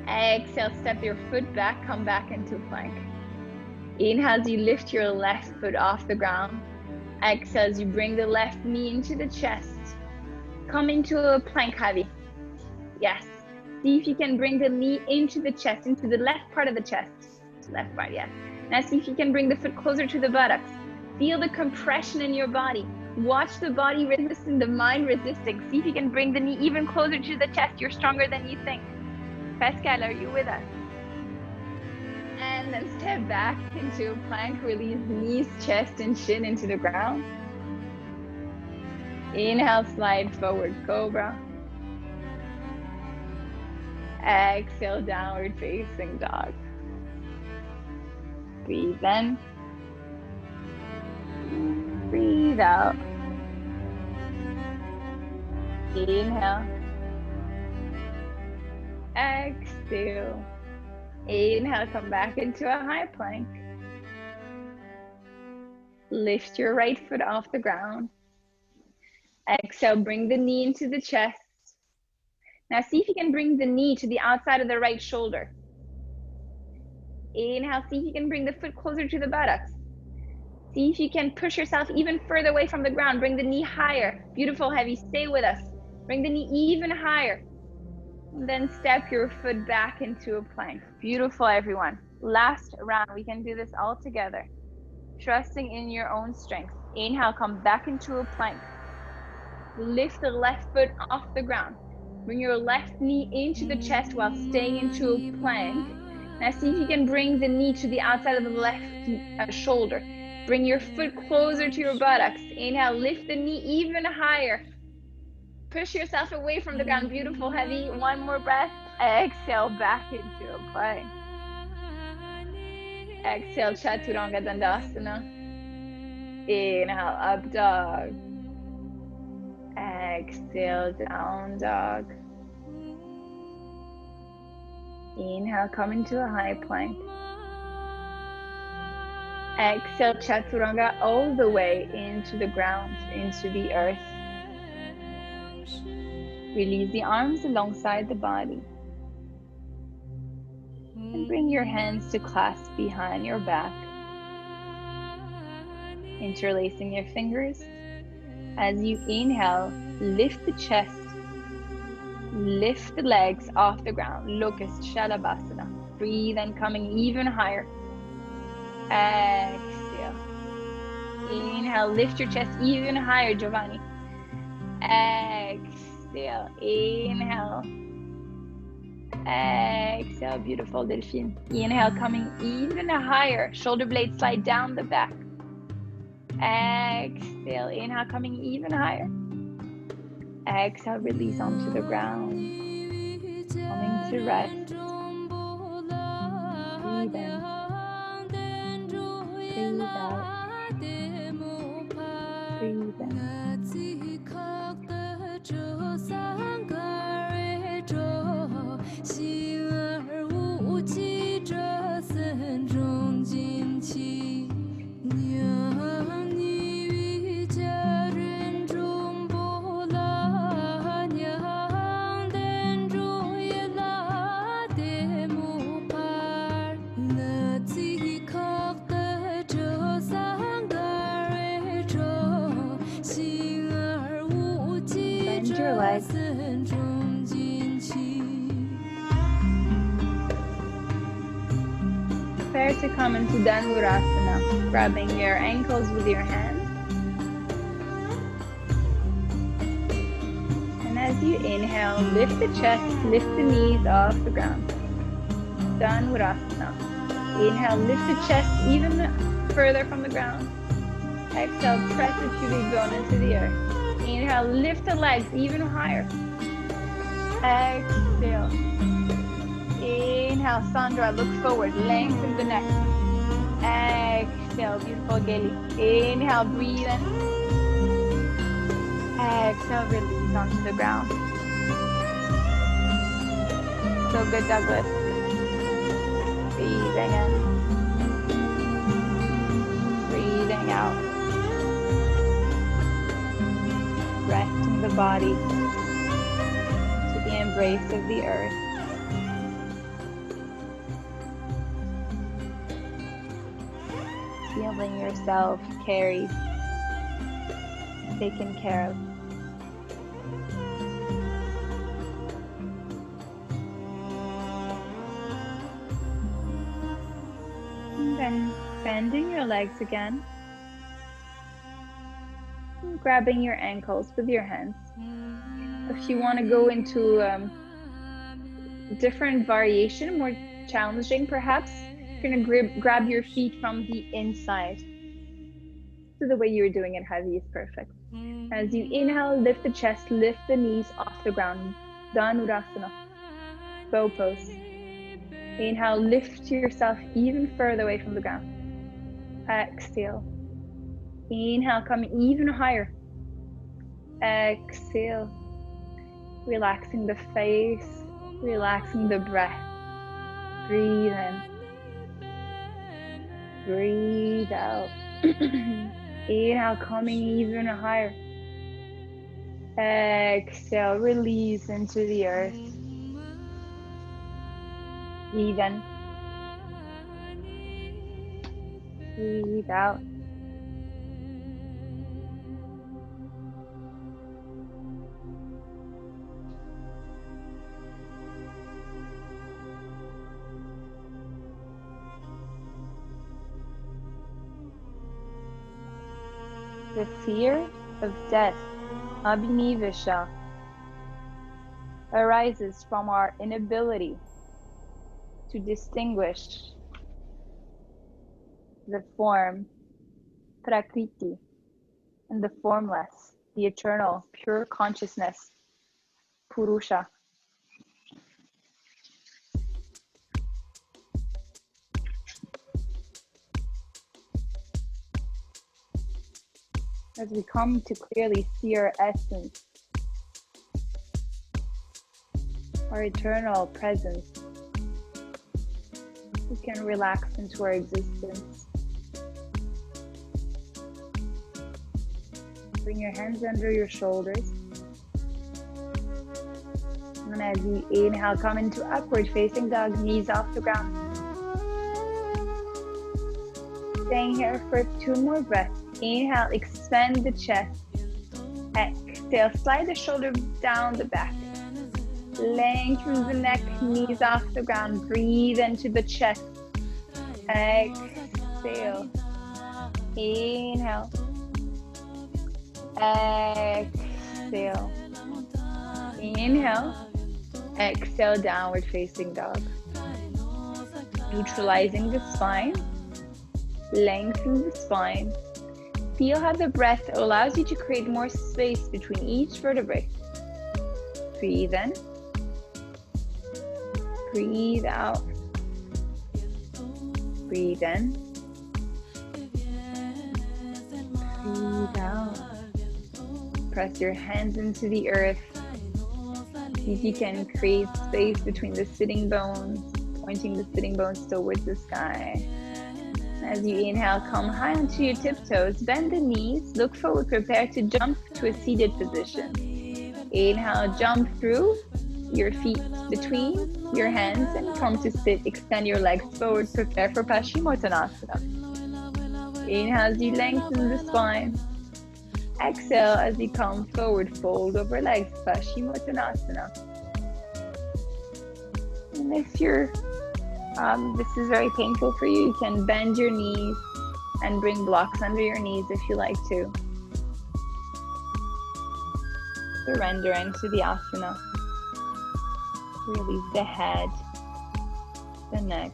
Exhale, step your foot back, come back into plank. Inhale as you lift your left foot off the ground. Exhale as you bring the left knee into the chest. Come into a plank heavy. Yes. See if you can bring the knee into the chest, into the left part of the chest. Left part, yes. Now see if you can bring the foot closer to the buttocks. Feel the compression in your body. Watch the body resisting, the mind resisting. See if you can bring the knee even closer to the chest. You're stronger than you think. Pascal, are you with us? And then step back into a plank. Release knees, chest, and chin into the ground. Inhale, slide forward, cobra. Exhale, downward facing dog. Breathe in. Breathe out. Inhale. Exhale. Inhale, come back into a high plank. Lift your right foot off the ground. Exhale, bring the knee into the chest. Now see if you can bring the knee to the outside of the right shoulder. Inhale, see if you can bring the foot closer to the buttocks. See if you can push yourself even further away from the ground. Bring the knee higher. Beautiful, heavy, stay with us. Bring the knee even higher. And then step your foot back into a plank. Beautiful, everyone. Last round, we can do this all together. Trusting in your own strength. Inhale, come back into a plank. Lift the left foot off the ground. Bring your left knee into the chest while staying into a plank. Now see if you can bring the knee to the outside of the left shoulder. Bring your foot closer to your buttocks. Inhale, lift the knee even higher. Push yourself away from the ground. Beautiful, heavy. One more breath. Exhale, back into a plank. Exhale, Chaturanga Dandasana. Inhale, up dog. Exhale, down dog. Inhale, come into a high plank. Exhale, Chaturanga all the way into the ground, into the earth. Release the arms alongside the body. And bring your hands to clasp behind your back. Interlacing your fingers. As you inhale, lift the chest. Lift the legs off the ground. Locust Shalabhasana. Breathe and coming even higher. Exhale. Inhale, lift your chest even higher, Giovanni. Exhale. Inhale. Exhale. Beautiful, Delphine. Inhale, coming even higher. Shoulder blades slide down the back. Exhale. Inhale, coming even higher. Exhale, release onto the ground. Coming to rest. Breathe in. Breathe out. Breathe in. bend your legs. Prepare to come into Dhanurasana, grabbing your ankles with your hands. And as you inhale, lift the chest, lift the knees off the ground. Dhanurasana. Inhale, lift the chest even further from the ground. Exhale, press the pubic bone into the earth. Inhale, lift the legs even higher. Exhale. Inhale, Sandra, look forward, lengthen the neck. Exhale, beautiful Geli. Inhale, breathe in. Exhale, release onto the ground. So good, Douglas. Breathing in. Breathing out. Resting the body to the embrace of the earth. Feeling yourself carried, taken care of. And then bending your legs again. And grabbing your ankles with your hands. If you want to go into different variation, more challenging perhaps, you're going to grab your feet from the inside. So the way you were doing it, Heavy, is perfect. As you inhale, lift the chest, lift the knees off the ground. Dhanurasana, bow pose. Inhale, lift yourself even further away from the ground. Exhale. Inhale, come even higher. Exhale. Relaxing the face, relaxing the breath. Breathe in. Breathe out. Inhale, coming even higher. Exhale, release into the earth. Breathe in. Breathe out. The fear of death, abhinivisha, arises from our inability to distinguish the form, prakriti, and the formless, the eternal, pure consciousness, purusha. As we come to clearly see our essence, our eternal presence, we can relax into our existence. Bring your hands under your shoulders. And as you inhale, come into upward facing dog, knees off the ground. Staying here for 2 more breaths. Inhale, expand the chest. Exhale, slide the shoulder down the back. Lengthen the neck, knees off the ground. Breathe into the chest. Exhale. Inhale. Exhale. Inhale. Exhale, downward facing dog. Neutralizing the spine. Lengthen the spine. Feel how the breath allows you to create more space between each vertebrae. Breathe in. Breathe out. Breathe in. Breathe out. Press your hands into the earth. See if you can create space between the sitting bones, pointing the sitting bones towards the sky. As you inhale, come high onto your tiptoes, bend the knees, look forward, prepare to jump to a seated position. Inhale, jump through your feet between your hands and come to sit. Extend your legs forward, prepare for Paschimottanasana. Inhale as you lengthen the spine. Exhale as you come forward, fold over legs, Paschimottanasana. And if this is very painful for you, you can bend your knees and bring blocks under your knees if you like to. Surrender into the asana. Release the head, the neck.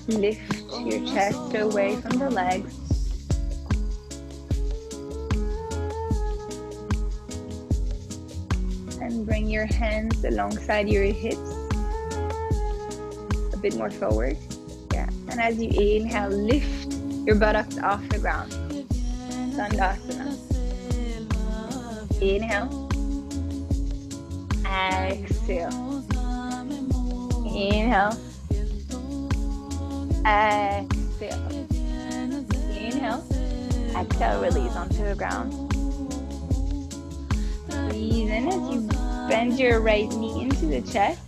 Lift your chest away from the legs. And bring your hands alongside your hips. A bit more forward. Yeah. And as you inhale, lift your buttocks off the ground. Dandasana. Inhale. Exhale. Inhale. Exhale. Inhale. Exhale, release onto the ground. Breathe in as you bend your right knee into the chest.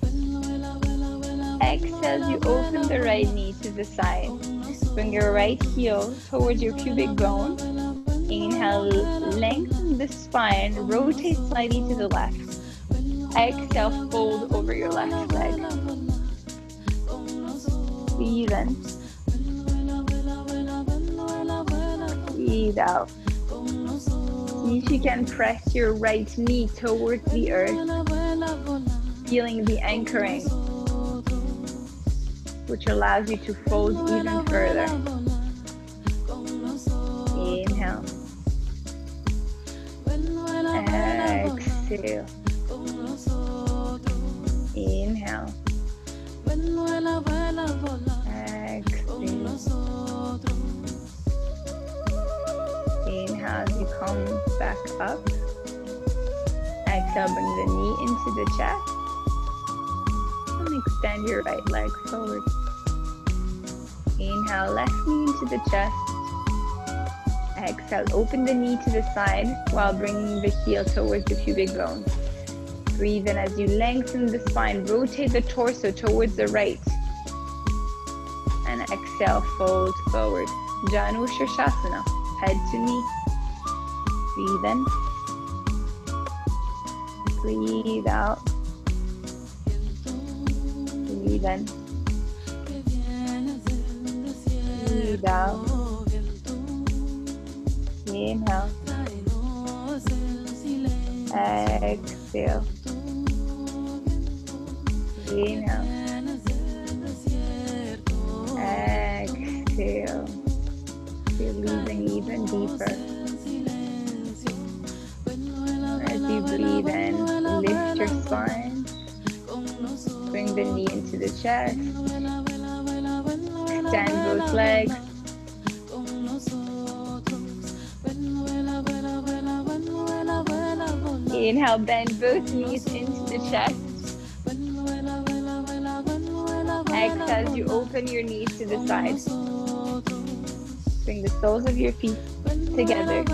Exhale as you open the right knee to the side. Bring your right heel towards your pubic bone. Inhale, lengthen the spine, rotate slightly to the left. Exhale, fold over your left leg. Breathe in. Breathe out. See if you can press your right knee towards the earth, feeling the anchoring, which allows you to fold even further. Inhale. Exhale. Inhale. Exhale. Inhale as you come back up. Exhale, bring the knee into the chest. And extend your right leg forward. Inhale, left knee into the chest. Exhale, open the knee to the side while bringing the heel towards the pubic bone. Breathe in as you lengthen the spine. Rotate the torso towards the right. And exhale, fold forward. Janu Shirshasana, head to knee. Breathe in. Breathe out. Breathe in. Breathe out. Inhale. Exhale. Inhale. Exhale. Releasing even deeper. As you breathe in, lift your spine. Bring the knee into the chest. Extend both legs. Inhale, bend both knees into the chest. Exhale as you open your knees to the side. Bring the soles of your feet together.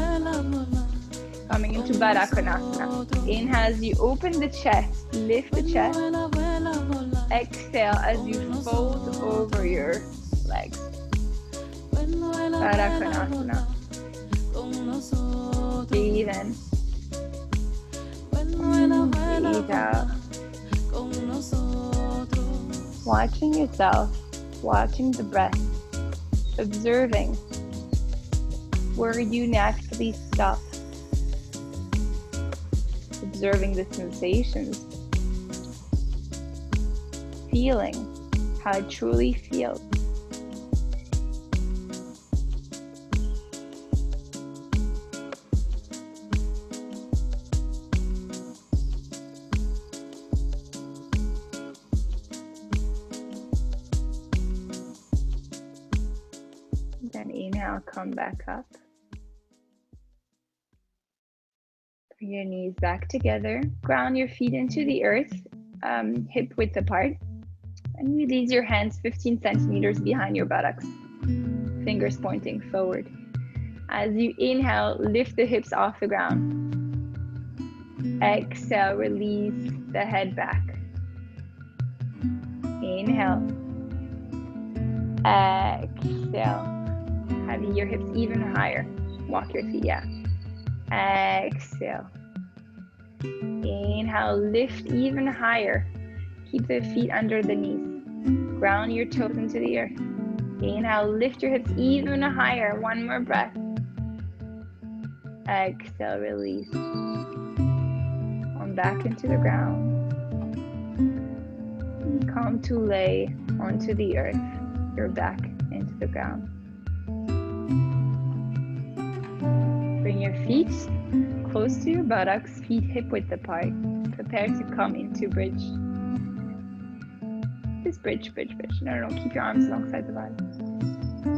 Coming into Baddha Konasana. Inhale as you open the chest, lift the chest. Exhale as you fold over your legs. Baddha Konasana. Breathe in. Breathe out. Watching yourself, watching the breath, observing where you naturally stop. observing the sensations, feeling how it truly feels. Then inhale, come back up. Bring your knees back together. Ground your feet into the earth, hip width apart. And release your hands 15 centimeters behind your buttocks. Fingers pointing forward. As you inhale, lift the hips off the ground. Exhale, release the head back. Inhale. Exhale. Having your hips even higher. Walk your feet, yeah. Exhale. Inhale, lift even higher. Keep the feet under the knees. Ground your toes into the earth. Inhale, lift your hips even higher. One more breath. Exhale, release. On back into the ground. And come to lay onto the earth. Your back into the ground. Bring your feet close to your buttocks, feet hip width apart. Prepare to come into bridge. This bridge. No, keep your arms alongside the body.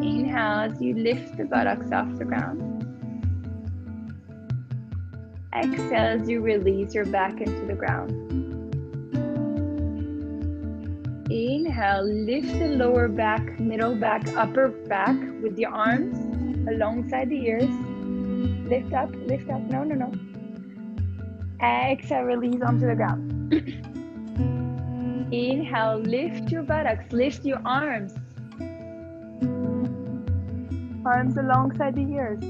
Inhale as you lift the buttocks off the ground. Exhale as you release your back into the ground. Inhale, lift the lower back, middle back, upper back with your arms alongside the ears. Lift up, no. Exhale, release onto the ground. Inhale, lift your buttocks, lift your arms. Arms alongside the ears.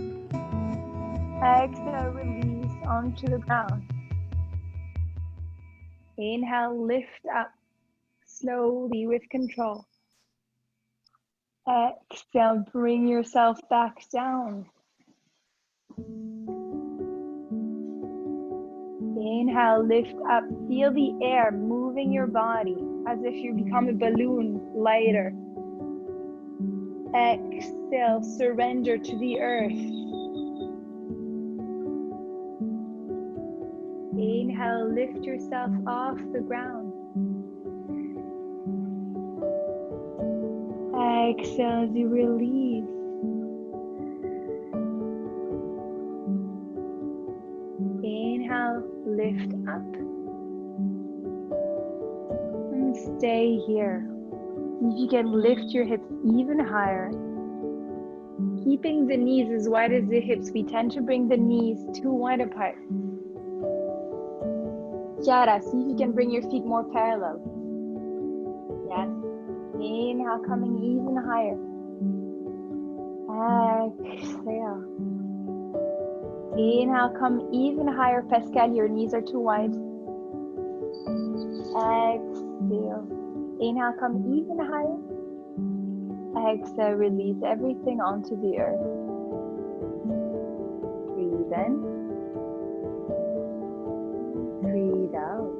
Exhale, release onto the ground. Inhale, lift up, slowly with control. Exhale, bring yourself back down. Inhale, lift up, feel the air moving your body as if you become a balloon, lighter. Exhale, surrender to the earth. Inhale, lift yourself off the ground. Exhale as you release. Inhale, lift up. And stay here. If you can lift your hips even higher. Keeping the knees as wide as the hips, we tend to bring the knees too wide apart. Chiara, see if you can bring your feet more parallel. Yes. Inhale, coming even higher. Exhale. Inhale, come even higher. Pascal, your knees are too wide. Exhale. Inhale, come even higher. Exhale, release everything onto the earth. Breathe in. Breathe out.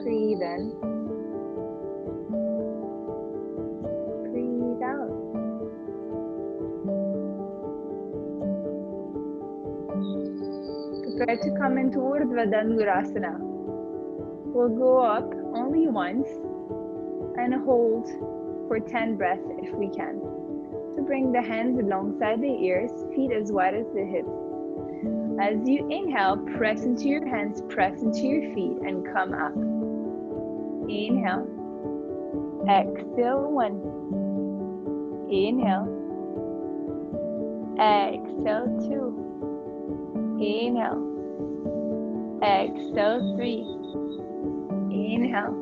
Breathe in. Breathe out. Prepare to come into Urdhva Dhanurasana. We'll go up only once and hold for 10 breaths if we can. To bring the hands alongside the ears, feet as wide as the hips. As you inhale, press into your hands, press into your feet, and come up. Inhale. Exhale, 1. Inhale. Exhale, 2. Inhale. Exhale, 3. Inhale.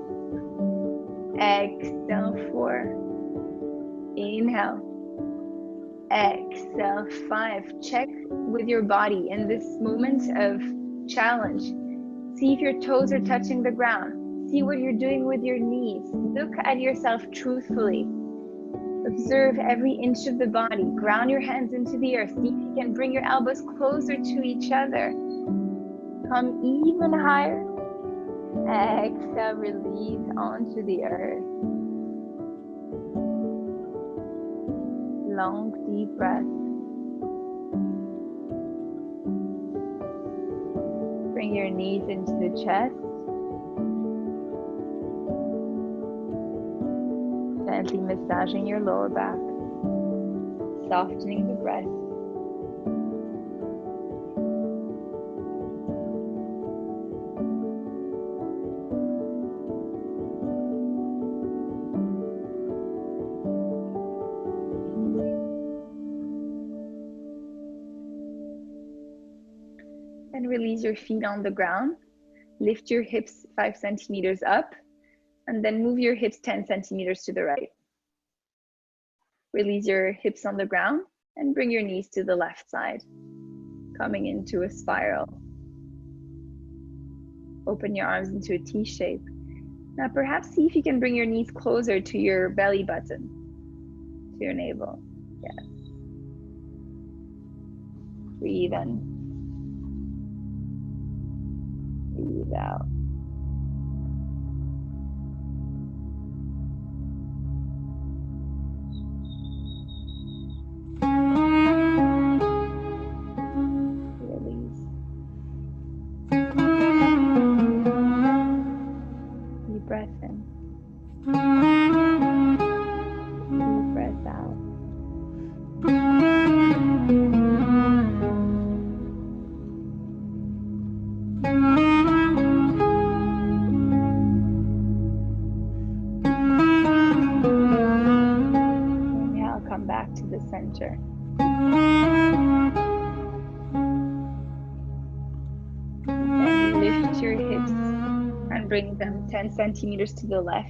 Exhale, 4. Inhale. Exhale, 5. Check with your body in this moment of challenge. See if your toes are touching the ground. See what you're doing with your knees. Look at yourself truthfully. Observe every inch of the body. Ground your hands into the earth. See if you can bring your elbows closer to each other. Come even higher. Exhale, release onto the earth. Long, deep breath. Bring your knees into the chest. Gently massaging your lower back, softening the breath. And release your feet on the ground. Lift your hips 5 centimeters up, and then move your hips 10 centimeters to the right. Release your hips on the ground and bring your knees to the left side, coming into a spiral. Open your arms into a T shape. Now perhaps see if you can bring your knees closer to your belly button, to your navel. Yes. Breathe in. Breathe out. Breath in. Deep breath out. Inhale, come back to the center. And then lift your hips and bring them 10 centimeters to the left.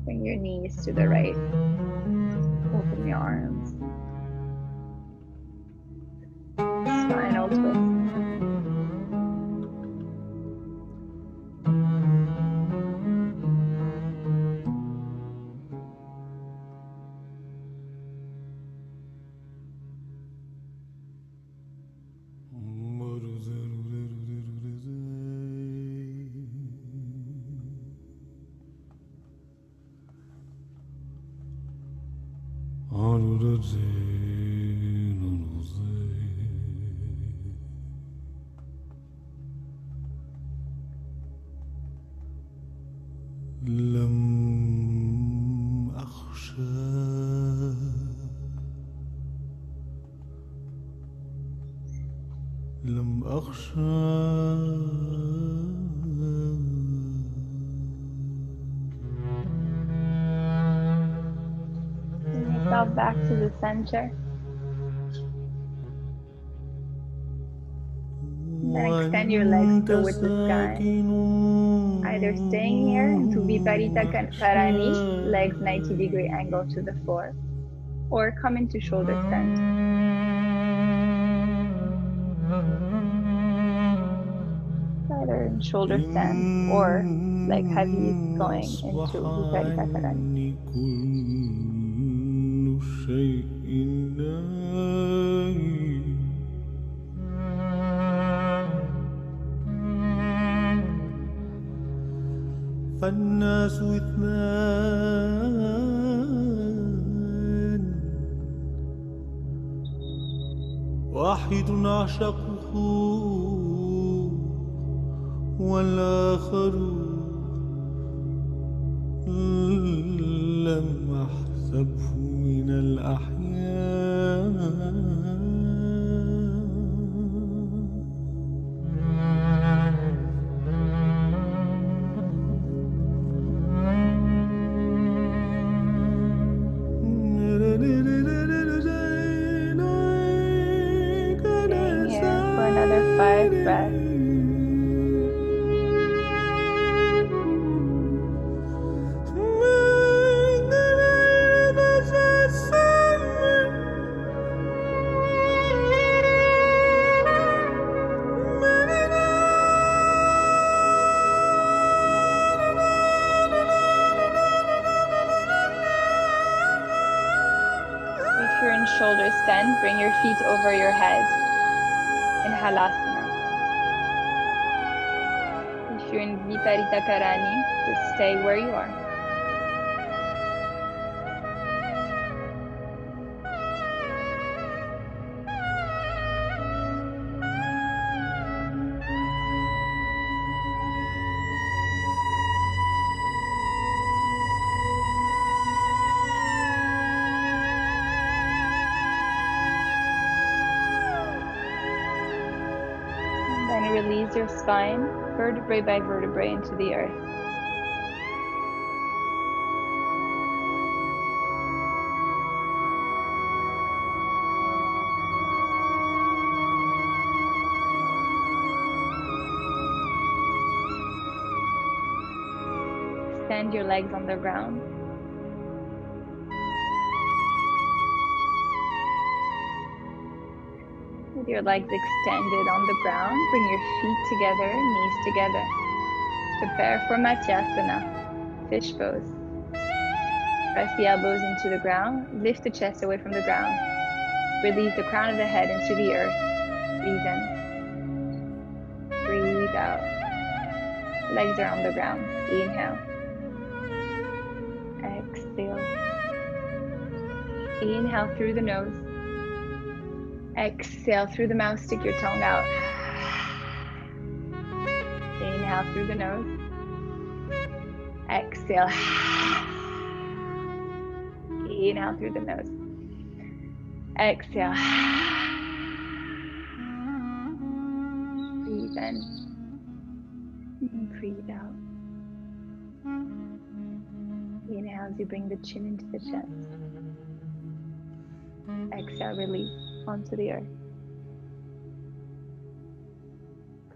Bring your knees to the right. Open your arms. Spinal twist. لم أخشى Bring yourself back to the center. And then extend your legs towards the sky. Either staying here into Viparita Karani, legs 90-degree angle to the floor, or come into shoulder stand. Either in shoulder stand or like heavy going into Viparita Karani. فالناس اثنان واحد أعشقه والآخر لم أحسبه من الأحياء Staying here for another 5 breaths. extend, bring your feet over your head in Halasana. If you're in Viparita Karani, just stay where you are. Then release your spine, vertebrae by vertebrae, into the earth. Extend your legs on the ground. With your legs extended on the ground, bring your feet together, knees together. Prepare for Matsyasana, fish pose. Press the elbows into the ground, lift the chest away from the ground. Release the crown of the head into the earth. Breathe in. Breathe out. Legs are on the ground. Inhale. Exhale. Inhale through the nose. Exhale through the mouth, stick your tongue out. Inhale through the nose. Exhale. Inhale through the nose. Exhale. Breathe in. And breathe out. Inhale as you bring the chin into the chest. Exhale, release onto the earth.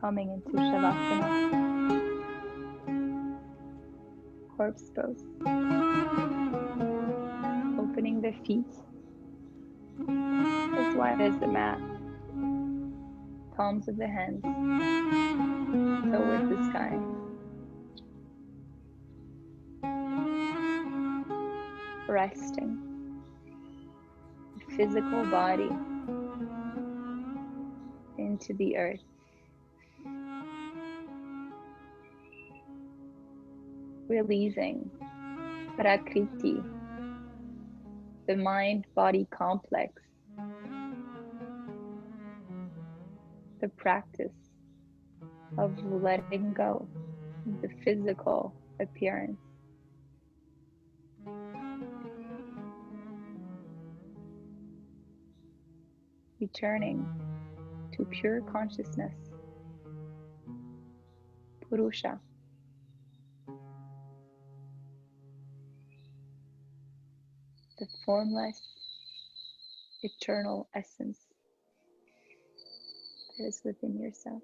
Coming into Shavasana. Corpse pose. Opening the feet as wide as the mat. Palms of the hands towards the sky. Resting. The physical body into the earth. Releasing Prakriti, the mind-body complex, the practice of letting go of the physical appearance. Returning to pure consciousness, Purusha. The formless, eternal essence that is within yourself.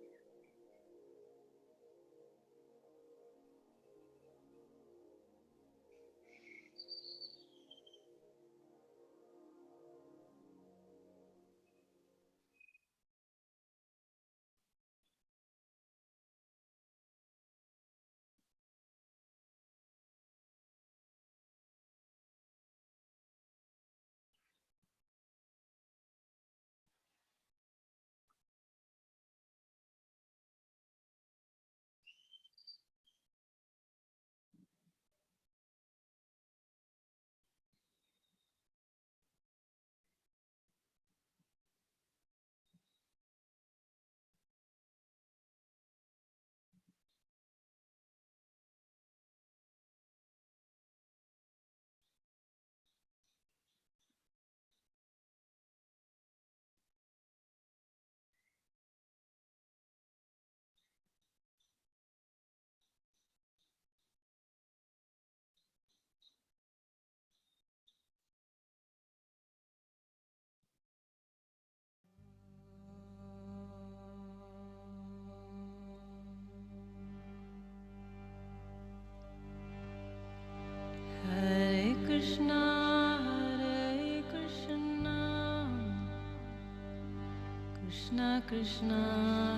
Krishna Krishna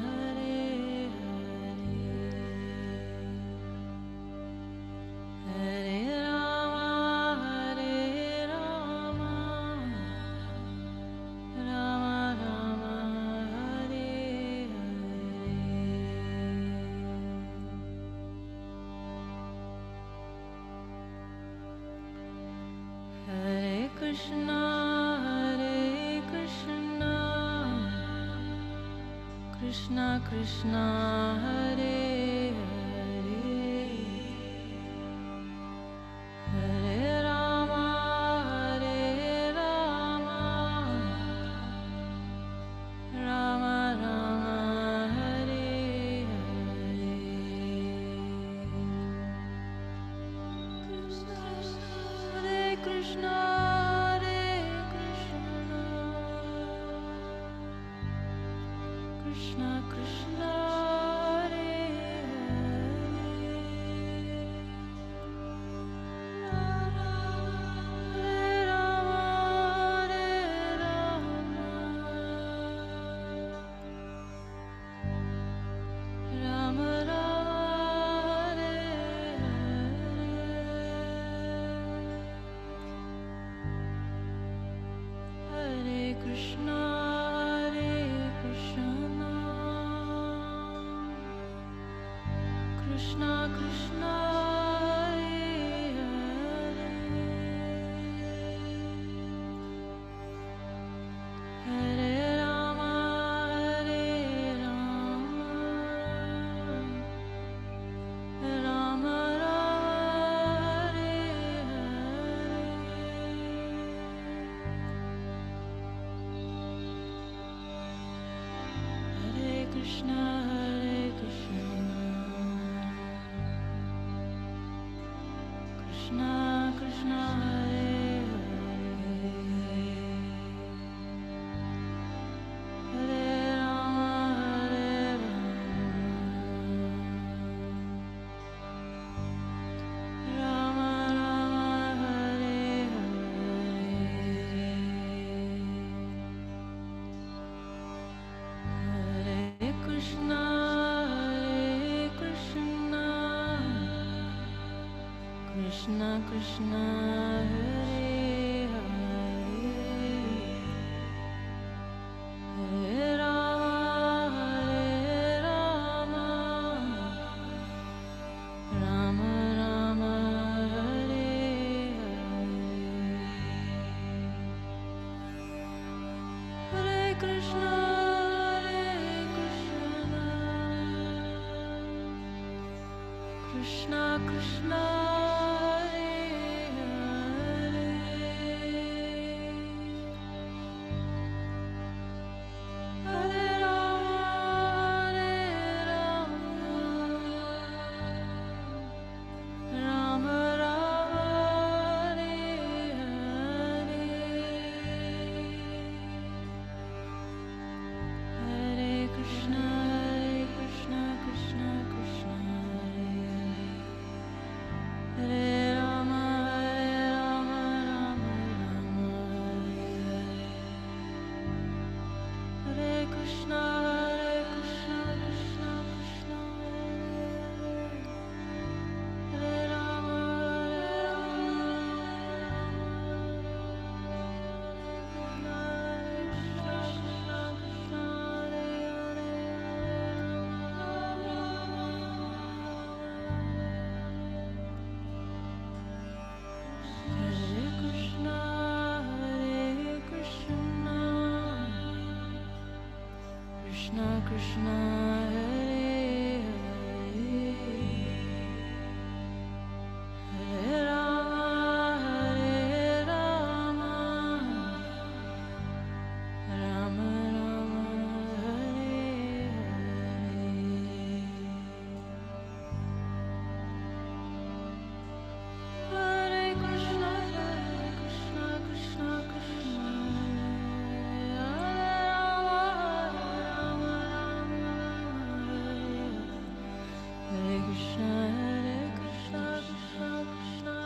Hare Hare Hare Rama Krishna Krishna Hare Hare Hare Rama Hare Rama Rama Rama Hare Hare Krishna Krishna Krishna Hare Hare Rama Hare Rama Rama Rama Hare Hare Krishna Krishna Krishna Hare Hare Hare Rama Hare Rama Rama Rama Hare Krishna Hare Krishna Krishna Krishna Hare Hare Hare Rama Hare Rama Rama Hare Hare Krishna Hare Krishna Krishna Krishna Hare Hare Hare Rama Hare Rama Rama Rama Hare Hare Hare Krishna Krishna Krishna Hare Hare Hare Rama Rama Rama Hare Hare Krishna Krishna Krishna Hare Rama Hare Rama Rama Rama Hare Krishna Krishna Krishna Hare Rama Hare Krishna Krishna Hare Hare Hare Rama Hare Rama Rama Rama Hare Hare Krishna Krishna Krishna Hare Rama Hare Krishna Krishna Krishna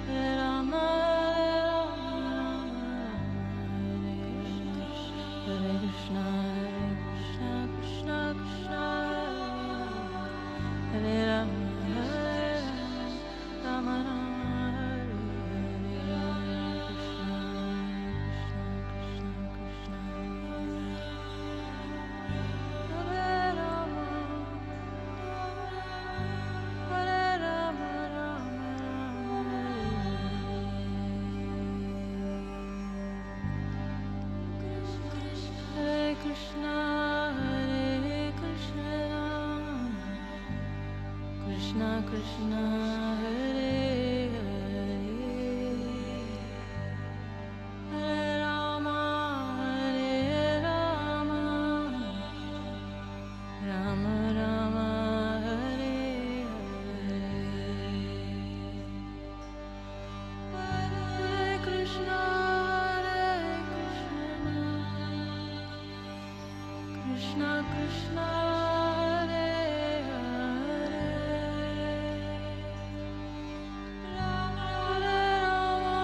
Hare Rama Hare Krishna Krishna Krishna Hare Rama Rama Rama Hare Krishna Krishna Krishna Hare Hare Hare Rama Hare Rama Rama Rama Hare Hare Hare Krishna Krishna Krishna Hare Hare Rama Rama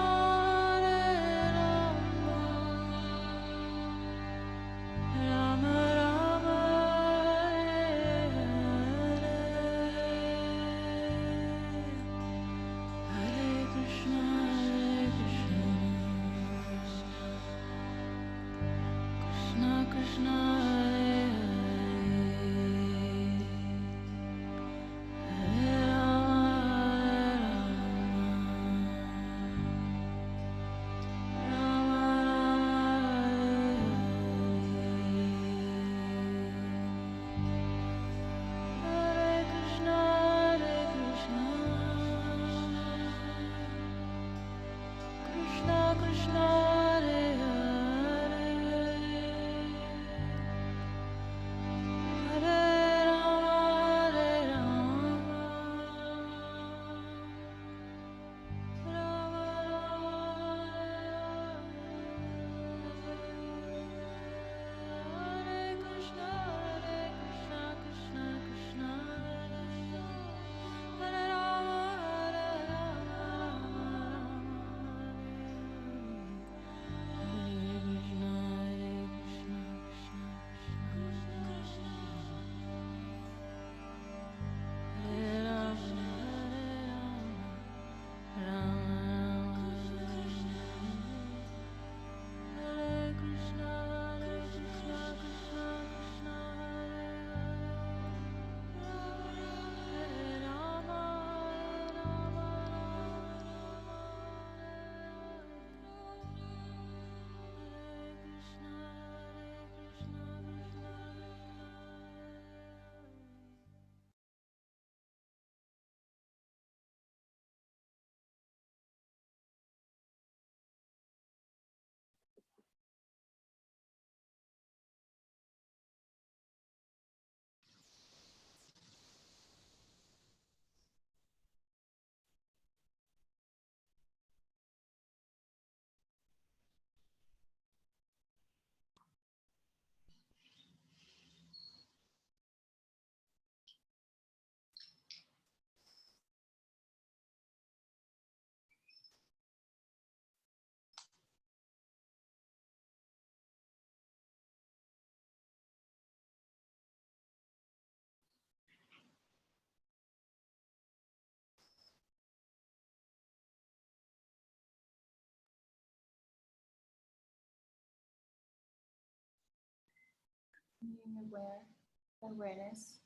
Rama Rama Hare Krishna Krishna Krishna Hare Hare Hare Rama Hare Krishna Krishna Krishna Hare Hare Hare Rama Rama Hare Krishna Krishna Krishna Hare Rama Hare Being awareness,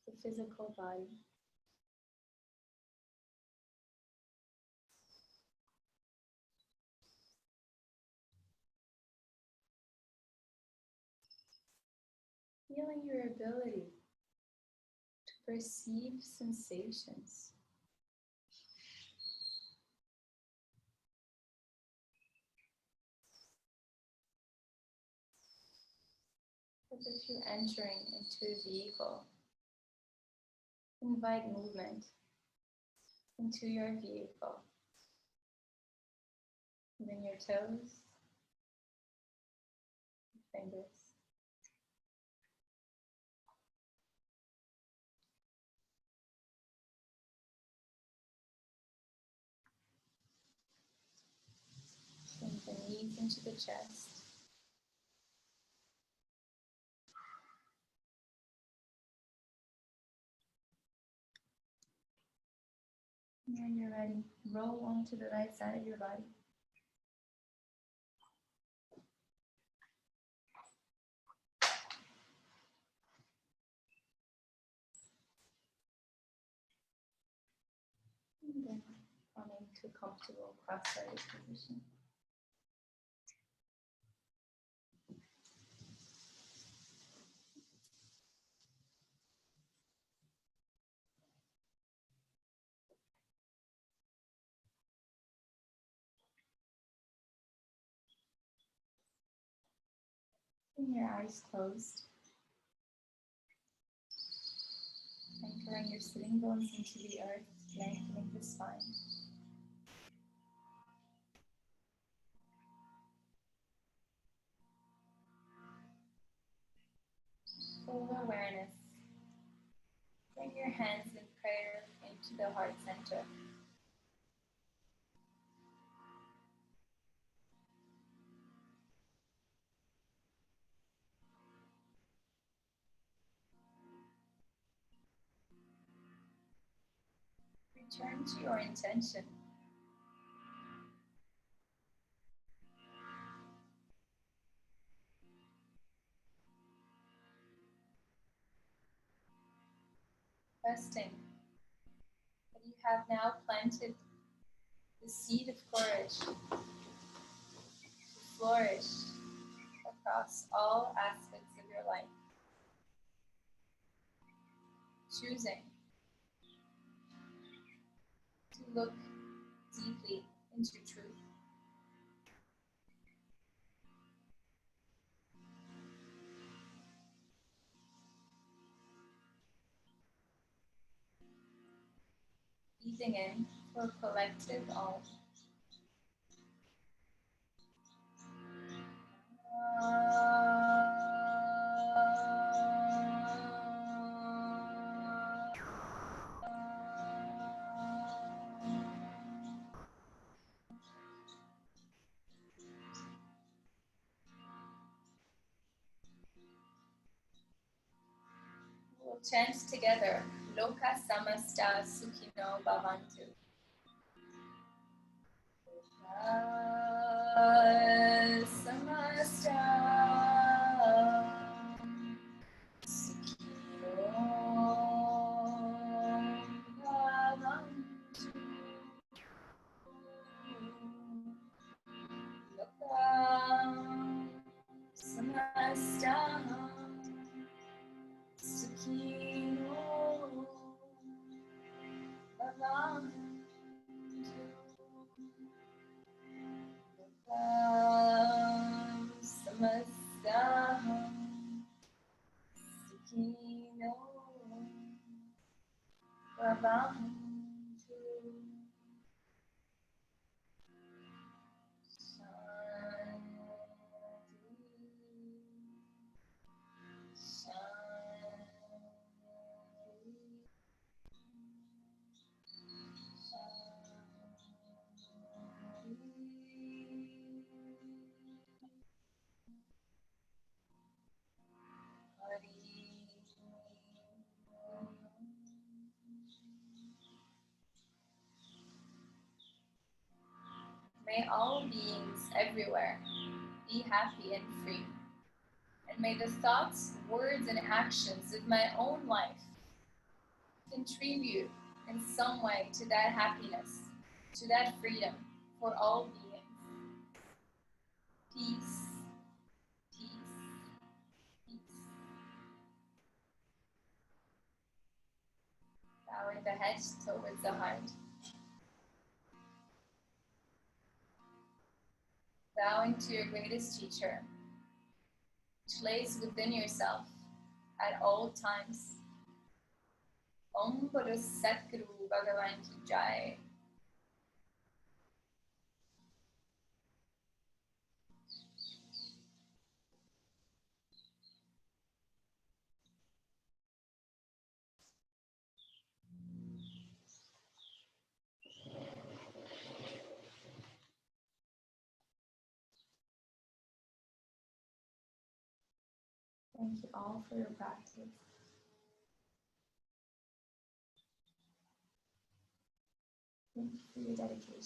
the physical body. Feeling your ability to perceive sensations. As if you're entering into a vehicle. Invite movement into your vehicle. Moving your toes, fingers. Sink the knees into the chest. And when you're ready, roll onto the right side of your body. And then coming to a comfortable cross-legged position. Keeping your eyes closed, anchoring your sitting bones into the earth, lengthening the spine. Full awareness. Bring your hands in prayer into the heart center. Return to your intention. Resting that you have now planted the seed of courage to flourish across all aspects of your life. Choosing to look deeply into truth. Breathing in for collective all. We'll chant together, Loka Samasta Sukhino Bhavantu. Loka Samasta Sukhino Bhavantu. Loka Samasta Sukhino Bhavantu. Samasta Sukhino Bhavantu. May all beings everywhere be happy and free. And may the thoughts, words, and actions of my own life contribute in some way to that happiness, to that freedom for all beings. Peace, peace, peace. Bowing the head towards the heart. Bowing to your greatest teacher, which lays within yourself at all times. Om Guru Satguru Bhagavan Ki Jai. Thank you all for your practice. Thank you for your dedication.